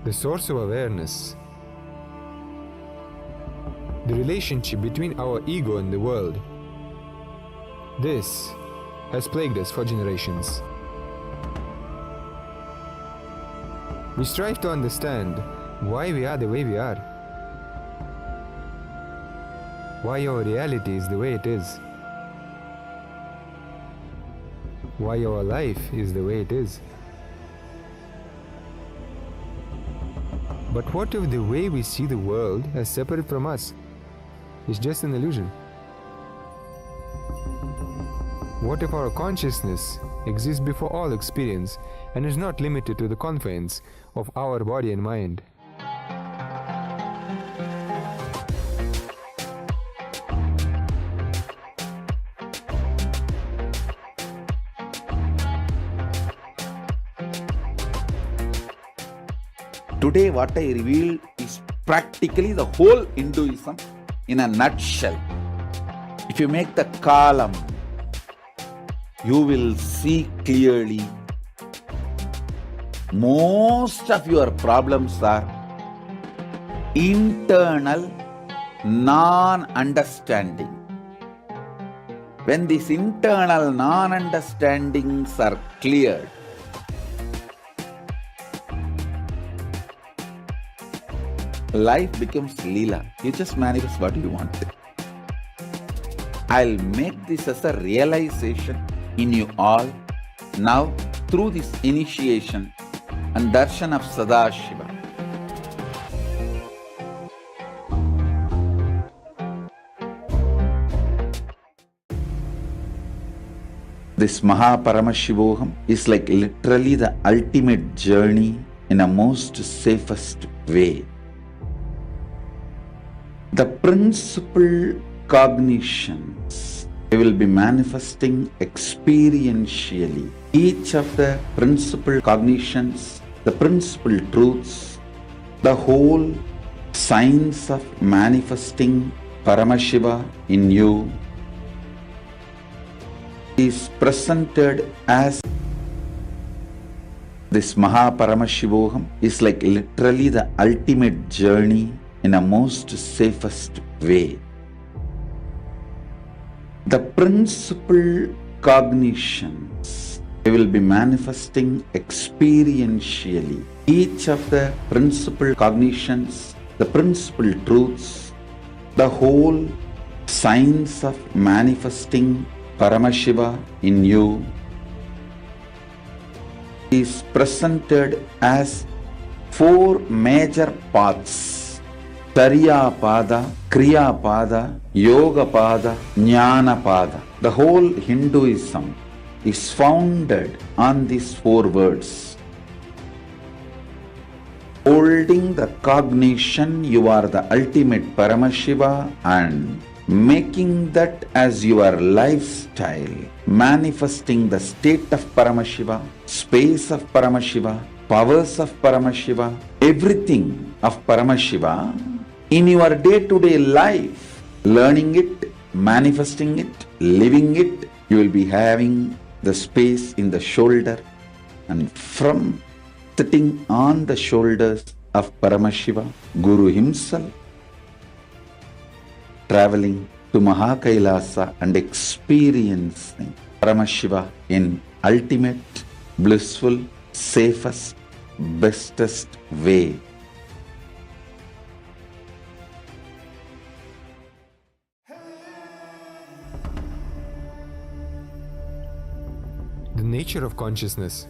S2: the source of awareness, the relationship between our ego and the world. This has plagued us for generations. We strive to understand why we are the way we are, why our reality is the way it is, why our life is the way it is. But what if the way we see the world as separate from us is just an illusion? What if our consciousness exists before all experience and is not limited to the confines of our body and mind?
S1: Today what I revealed is practically the whole Hinduism in a nutshell. If you make the column, you will see clearly most of your problems are internal non-understanding. When these internal non-understandings are cleared, life becomes Leela. You just manifest what you want. I'll make this as a realization in you all now through this initiation and darshan of Sadashiva. This Paramashivam is like literally the ultimate journey in a most safest way. The principal cognitions will be manifesting experientially. Each of the principal cognitions, the principal truths, the whole science of manifesting Paramashiva in you is presented as this Paramashivam is like literally the ultimate journey in a most safest way. The principal cognitions will be manifesting experientially. Each of the principal cognitions, the principal truths, the whole science of manifesting Paramashiva in you is presented as four major paths: Tariya Pada, Kriya Pada, Yoga Pada, Jnana Pada. The whole Hinduism is founded on these four words. Holding the cognition you are the ultimate Paramashiva and making that as your lifestyle, manifesting the state of Paramashiva, space of Paramashiva, powers of Paramashiva, everything of Paramashiva in your day-to-day life, learning it, manifesting it, living it. You will be having the space in the shoulder, and from sitting on the shoulders of Paramashiva, Guru himself, traveling to Kailasa and experiencing Paramashiva in ultimate, blissful, safest, bestest way.
S2: The nature of consciousness,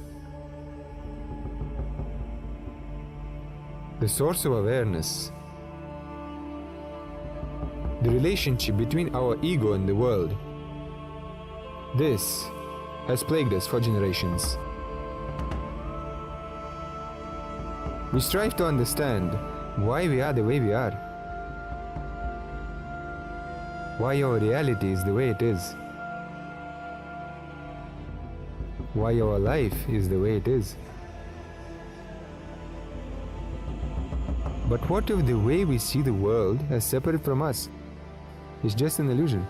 S2: the source of awareness, the relationship between our ego and the world. This has plagued us for generations. We strive to understand why we are the way we are, why our reality is the way it is, why our life is the way it is. But what if the way we see the world as separate from us is just an illusion?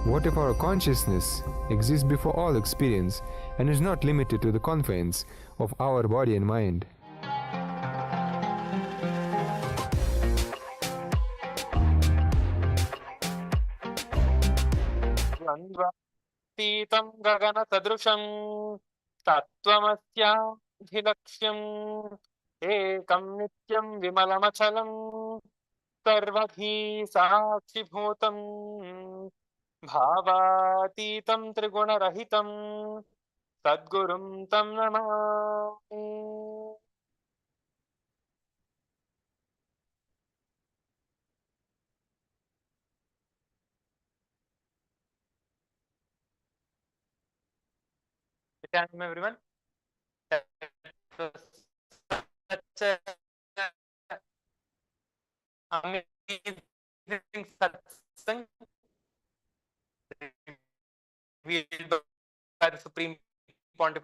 S2: What if our consciousness exists before all experience and is not limited to the confines of our body and mind?
S11: द्वन्द्वातीतं गगनसदृशं तत्त्वमस्याधिलक्ष्यम् एकं नित्यं विमलमचलं सर्वधी साक्षिभूतं भावातीतं त्रिगुणरहितं सद्गुरुं तं Namami. Good time, everyone. That was such a amazing satsang revealed by the Supreme Pontiff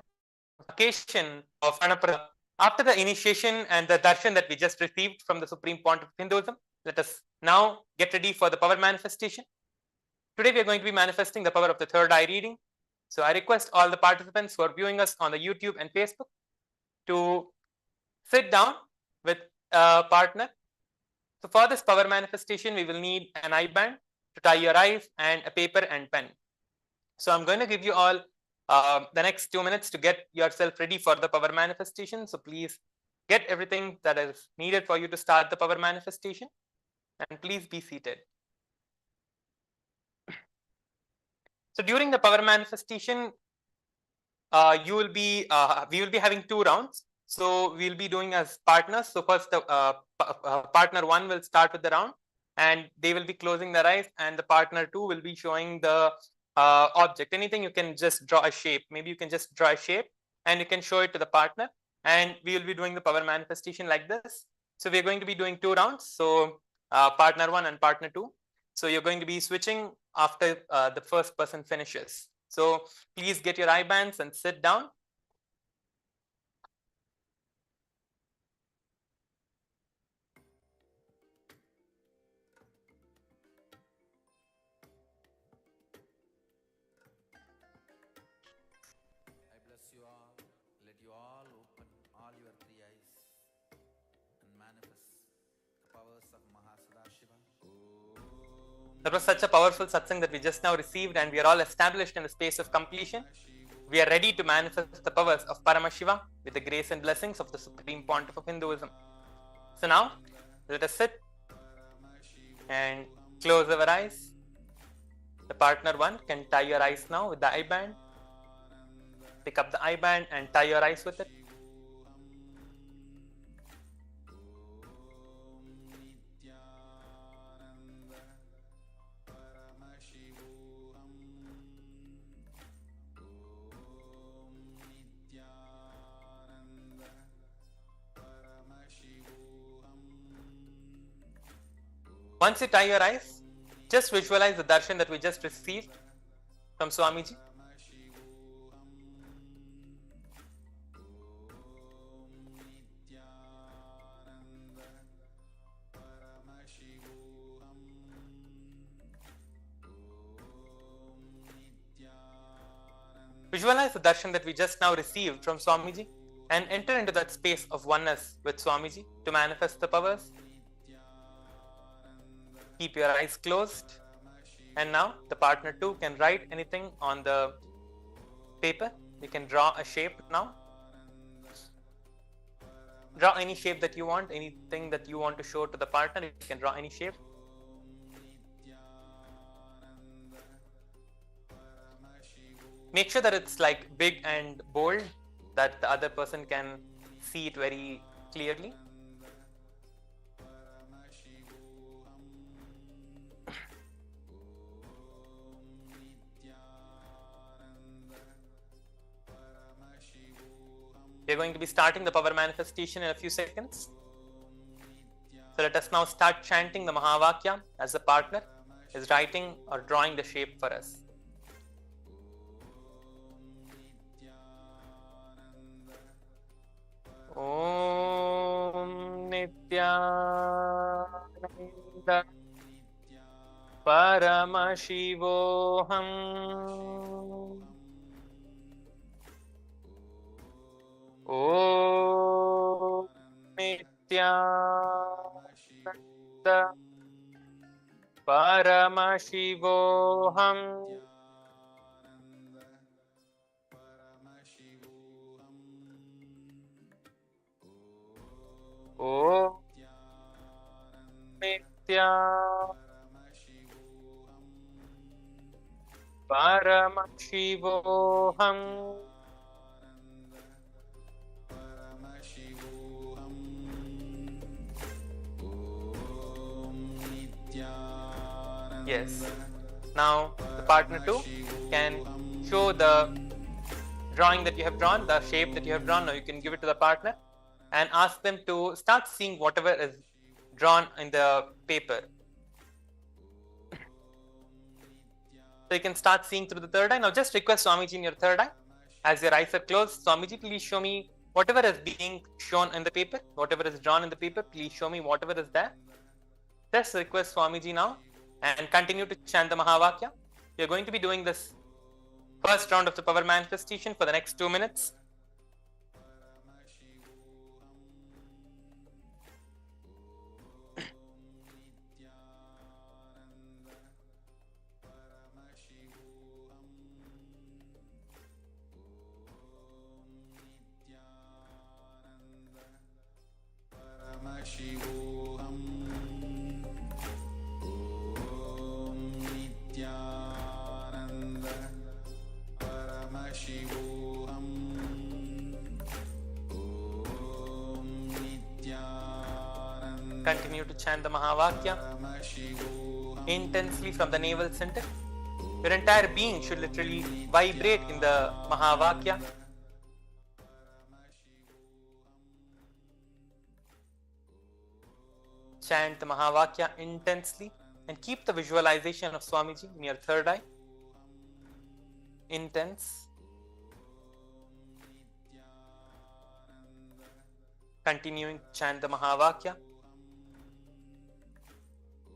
S11: occasion of Anapra. After the initiation and the darshan that we just received from the Supreme Pontiff of Hinduism, let us now get ready for the power manifestation. Today we are going to be manifesting the power of the third eye reading. So I request all the participants who are viewing us on the YouTube and Facebook to sit down with a partner. So for this power manifestation, we will need an eye band to tie your eyes and a paper and pen. So I'm going to give you all the next 2 minutes to get yourself ready for the power manifestation. So please get everything that is needed for you to start the power manifestation, and please be seated. So during the power manifestation, we will be having 2 rounds. So we'll be doing as partners. So first, partner 1 will start with the round, and they will be closing their eyes, and the partner 2 will be showing the object. Anything, you can just draw a shape. Maybe you can just draw a shape and you can show it to the partner, and we will be doing the power manifestation like this. So we're going to be doing 2 rounds. So partner 1 and partner 2. So you're going to be switching after the first person finishes. So please get your eye bands and sit down.
S5: I bless you all. Let you all open all your 3 eyes and manifest the powers of Mahasudashiva.
S11: That was such a powerful satsang that we just now received, and we are all established in the space of completion. We are ready to manifest the powers of Paramashiva with the grace and blessings of the Supreme Pontiff of Hinduism. So now, let us sit and close our eyes. The partner 1 can tie your eyes now with the eye band. Pick up the eye band and tie your eyes with it. Once you tie your eyes, just visualize the darshan that we just received from Swamiji. Visualize the darshan that we just now received from Swamiji and enter into that space of oneness with Swamiji to manifest the powers. Keep your eyes closed, and now the partner 2 can write anything on the paper. You can draw a shape now. Draw any shape that you want, anything that you want to show to the partner. You can draw any shape. Make sure that it's like big and bold, that the other person can see it very clearly. We're going to be starting the power manifestation in a few seconds. So let us now start chanting the Mahavakya as the partner is writing or drawing the shape for us. Om Nityananda Paramashivoham. Om Nityananda Paramashivoham. Om Nityananda Paramashivoham. Yes. Now the partner 2 can show the drawing that you have drawn, the shape that you have drawn. Now you can give it to the partner and ask them to start seeing whatever is drawn in the paper. So you can start seeing through the third eye. Now just request Swamiji in your third eye. As your eyes are closed, Swamiji, please show me whatever is being shown in the paper, whatever is drawn in the paper, please show me whatever is there. Just request Swamiji now and continue to chant the Mahavakya. We are going to be doing this first round of the power manifestation for the next 2 minutes. Continue to chant the Mahavakya intensely from the navel center. Your entire being should literally vibrate in the Mahavakya. Chant the Mahavakya intensely and keep the visualization of Swamiji in your third eye. Intense. Continuing to chant the Mahavakya.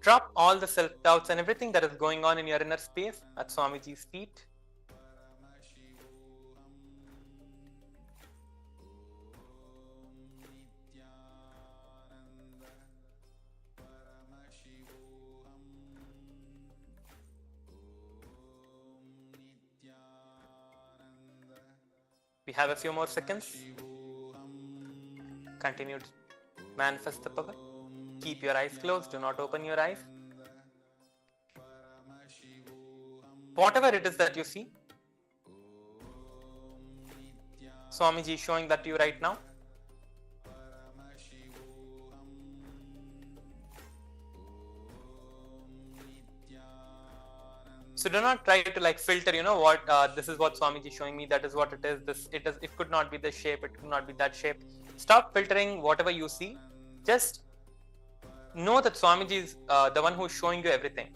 S11: Drop all the self-doubts and everything that is going on in your inner space at Swamiji's feet. We have a few more seconds. Continue to manifest the power. Keep your eyes closed. Do not open your eyes. Whatever it is that you see, Swamiji is showing that to you right now. So do not try to like filter, what this is what Swamiji is showing me, that is what it is, it could not be this shape, it could not be that shape. Stop filtering whatever you see. Just know that Swamiji is the one who is showing you everything.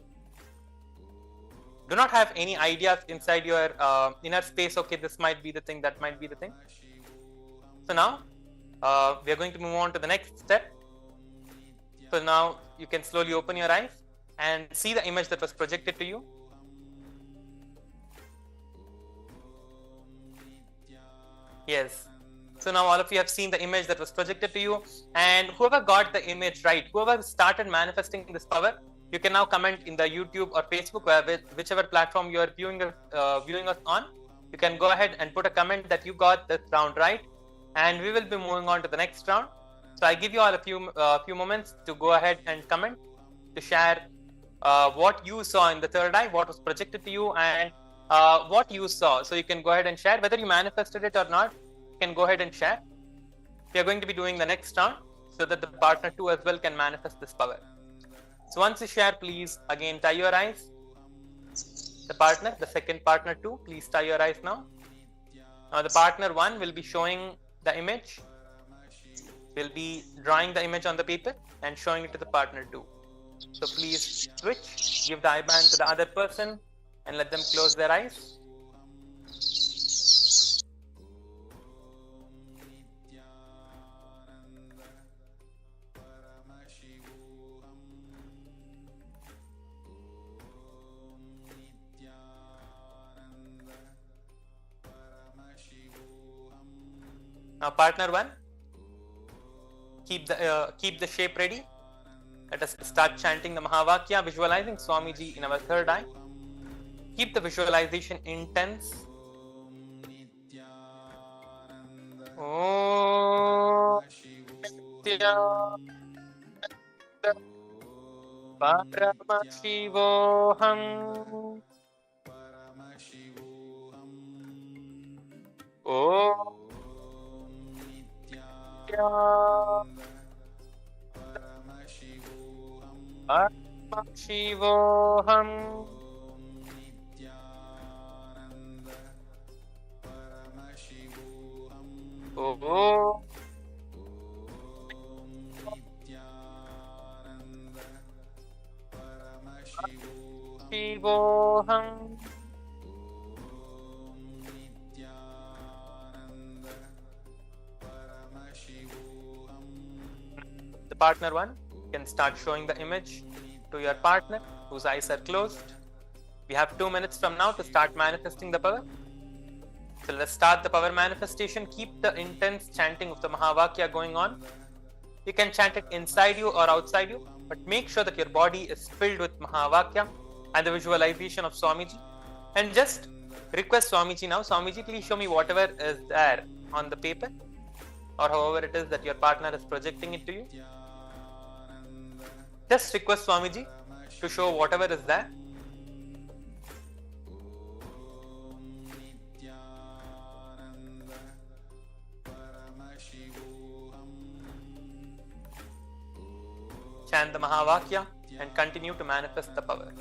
S11: Do not have any ideas inside your inner space, okay, this might be the thing, that might be the thing. So now, we are going to move on to the next step. So now, you can slowly open your eyes and see the image that was projected to you. Yes. So now all of you have seen the image that was projected to you, and whoever got the image right, whoever started manifesting this power, you can now comment in the YouTube or Facebook, whichever platform you are viewing us on. You can go ahead and put a comment that you got this round right, and we will be moving on to the next round. So I give you all a few moments to go ahead and comment, to share what you saw in the third eye, what was projected to you, and what you saw. So you can go ahead and share whether you manifested it or not. You can go ahead and share. We are going to be doing the next round so that the partner 2 as well can manifest this power. So once you share, please again tie your eyes. The second partner 2, please tie your eyes now. Now the partner 1 will be showing the image, will be drawing the image on the paper and showing it to the partner 2. So please switch, give the eye band to the other person and let them close their eyes. Now, partner one, keep the shape ready. Let us start chanting the Mahavakya, visualizing Swamiji in our third eye. Keep the visualization intense. Om Nityananda Paramashivam. Om Paramashivam. Oh, Shivoham. The partner one can start showing the image to your partner whose eyes are closed. We have 2 minutes from now to start manifesting the power. So let's start the power manifestation. Keep the intense chanting of the Mahavakya going on. You can chant it inside you or outside you, but make sure that your body is filled with Mahavakya and the visualization of Swamiji. And just request Swamiji now, Swamiji, please show me whatever is there on the paper or however it is that your partner is projecting it to you. Just request Swamiji to show whatever is there. Chant the Mahavakya and continue to manifest the power.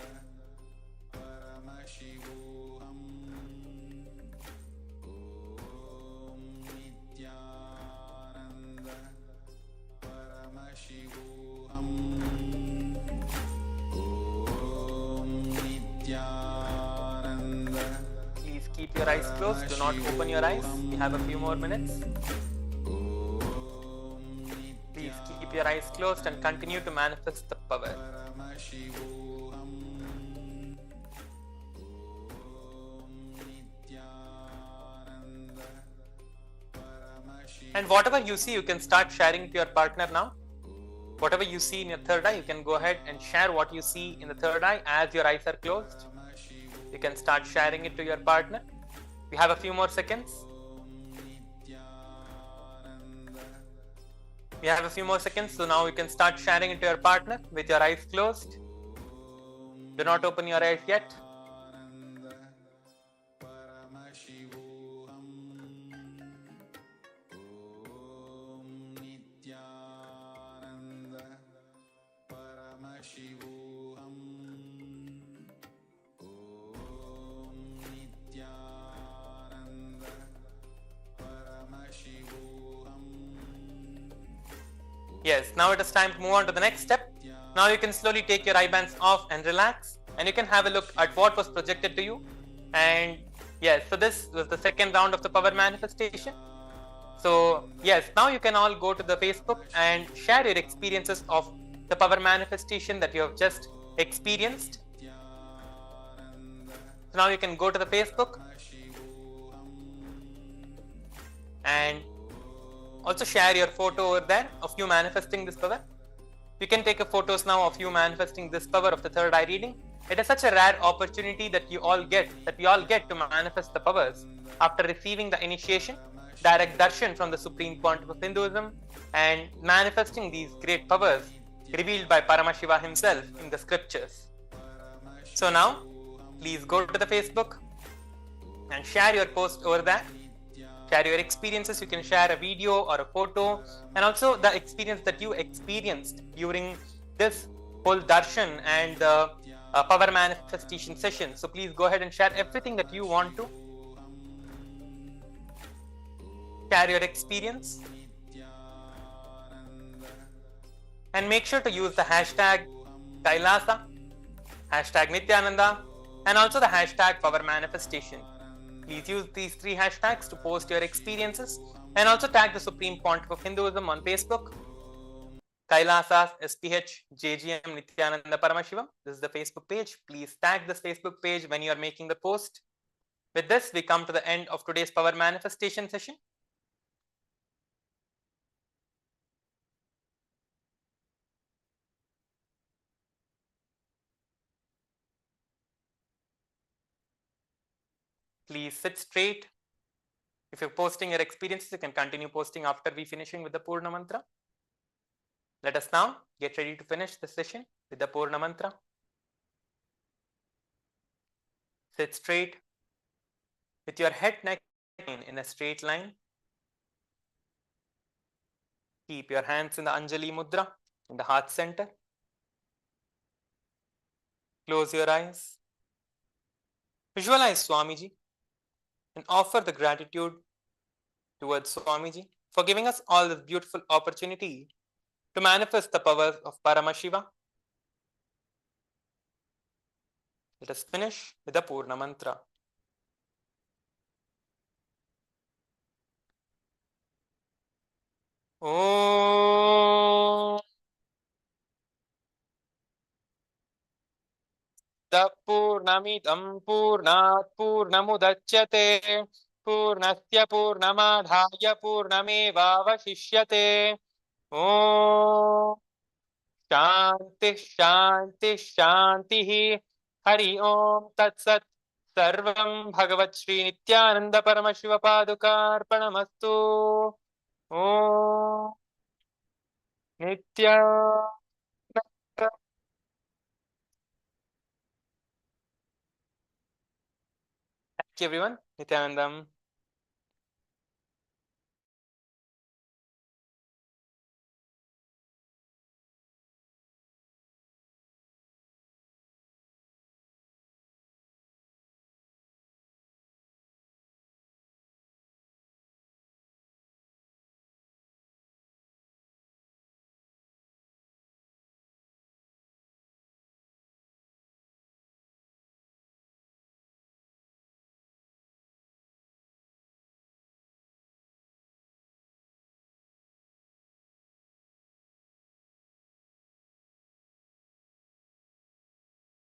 S11: Please keep your eyes closed. Do not open your eyes. We have a few more minutes. Please keep your eyes closed and continue to manifest the power. And whatever you see, you can start sharing to your partner now. Whatever you see in your third eye, you can go ahead and share what you see in the third eye as your eyes are closed. You can start sharing it to your partner. We have a few more seconds. We have a few more seconds, so now you can start sharing it to your partner with your eyes closed. Do not open your eyes yet. Yes, now it is time to move on to the next step. Now you can slowly take your eye bands off and relax, and you can have a look at what was projected to you. And yes, so this was the second round of the power manifestation. So yes, now you can all go to the Facebook and share your experiences of the power manifestation that you have just experienced. So now you can go to the Facebook and also share your photo over there of you manifesting this power. You can take a photos now of you manifesting this power of the third eye reading. It is such a rare opportunity that we all get to manifest the powers after receiving the initiation, direct darshan from the Supreme Pontiff of Hinduism, and manifesting these great powers revealed by Paramashiva himself in the scriptures. So now, please go to the Facebook and share your post over there. Share your experiences. You can share a video or a photo, and also the experience that you experienced during this whole darshan and the power manifestation session. So please go ahead and share everything that you want to. Share your experience. And make sure to use the hashtag Kailasa, hashtag Nityananda, and also the hashtag power manifestation. Please use these 3 hashtags to post your experiences, and also tag the Supreme Pontiff of Hinduism on Facebook. Kailasas, SPH, JGM, Nityananda Paramashivam. This is the Facebook page. Please tag this Facebook page when you are making the post. With this, we come to the end of today's power manifestation session. Please sit straight. If you're posting your experiences, you can continue posting after we finishing with the Purna Mantra. Let us now get ready to finish the session with the Purna Mantra. Sit straight with your head, neck in a straight line. Keep your hands in the Anjali Mudra in the heart center. Close your eyes. Visualize Swamiji and offer the gratitude towards Swamiji for giving us all this beautiful opportunity to manifest the power of Paramashiva. Let us finish with the Purna Mantra. Om Purnamidam Purnat Purnamudachyate Purnasya Purnamadhaya Purnamevavashishyate. Om Shanti Shanti Shanti Hari Om Tat Sat. Sarvam Bhagavat Shri Nityananda Paramashiva Padukarpanamastu. Om Nitya. Thank you everyone. Nityanandam.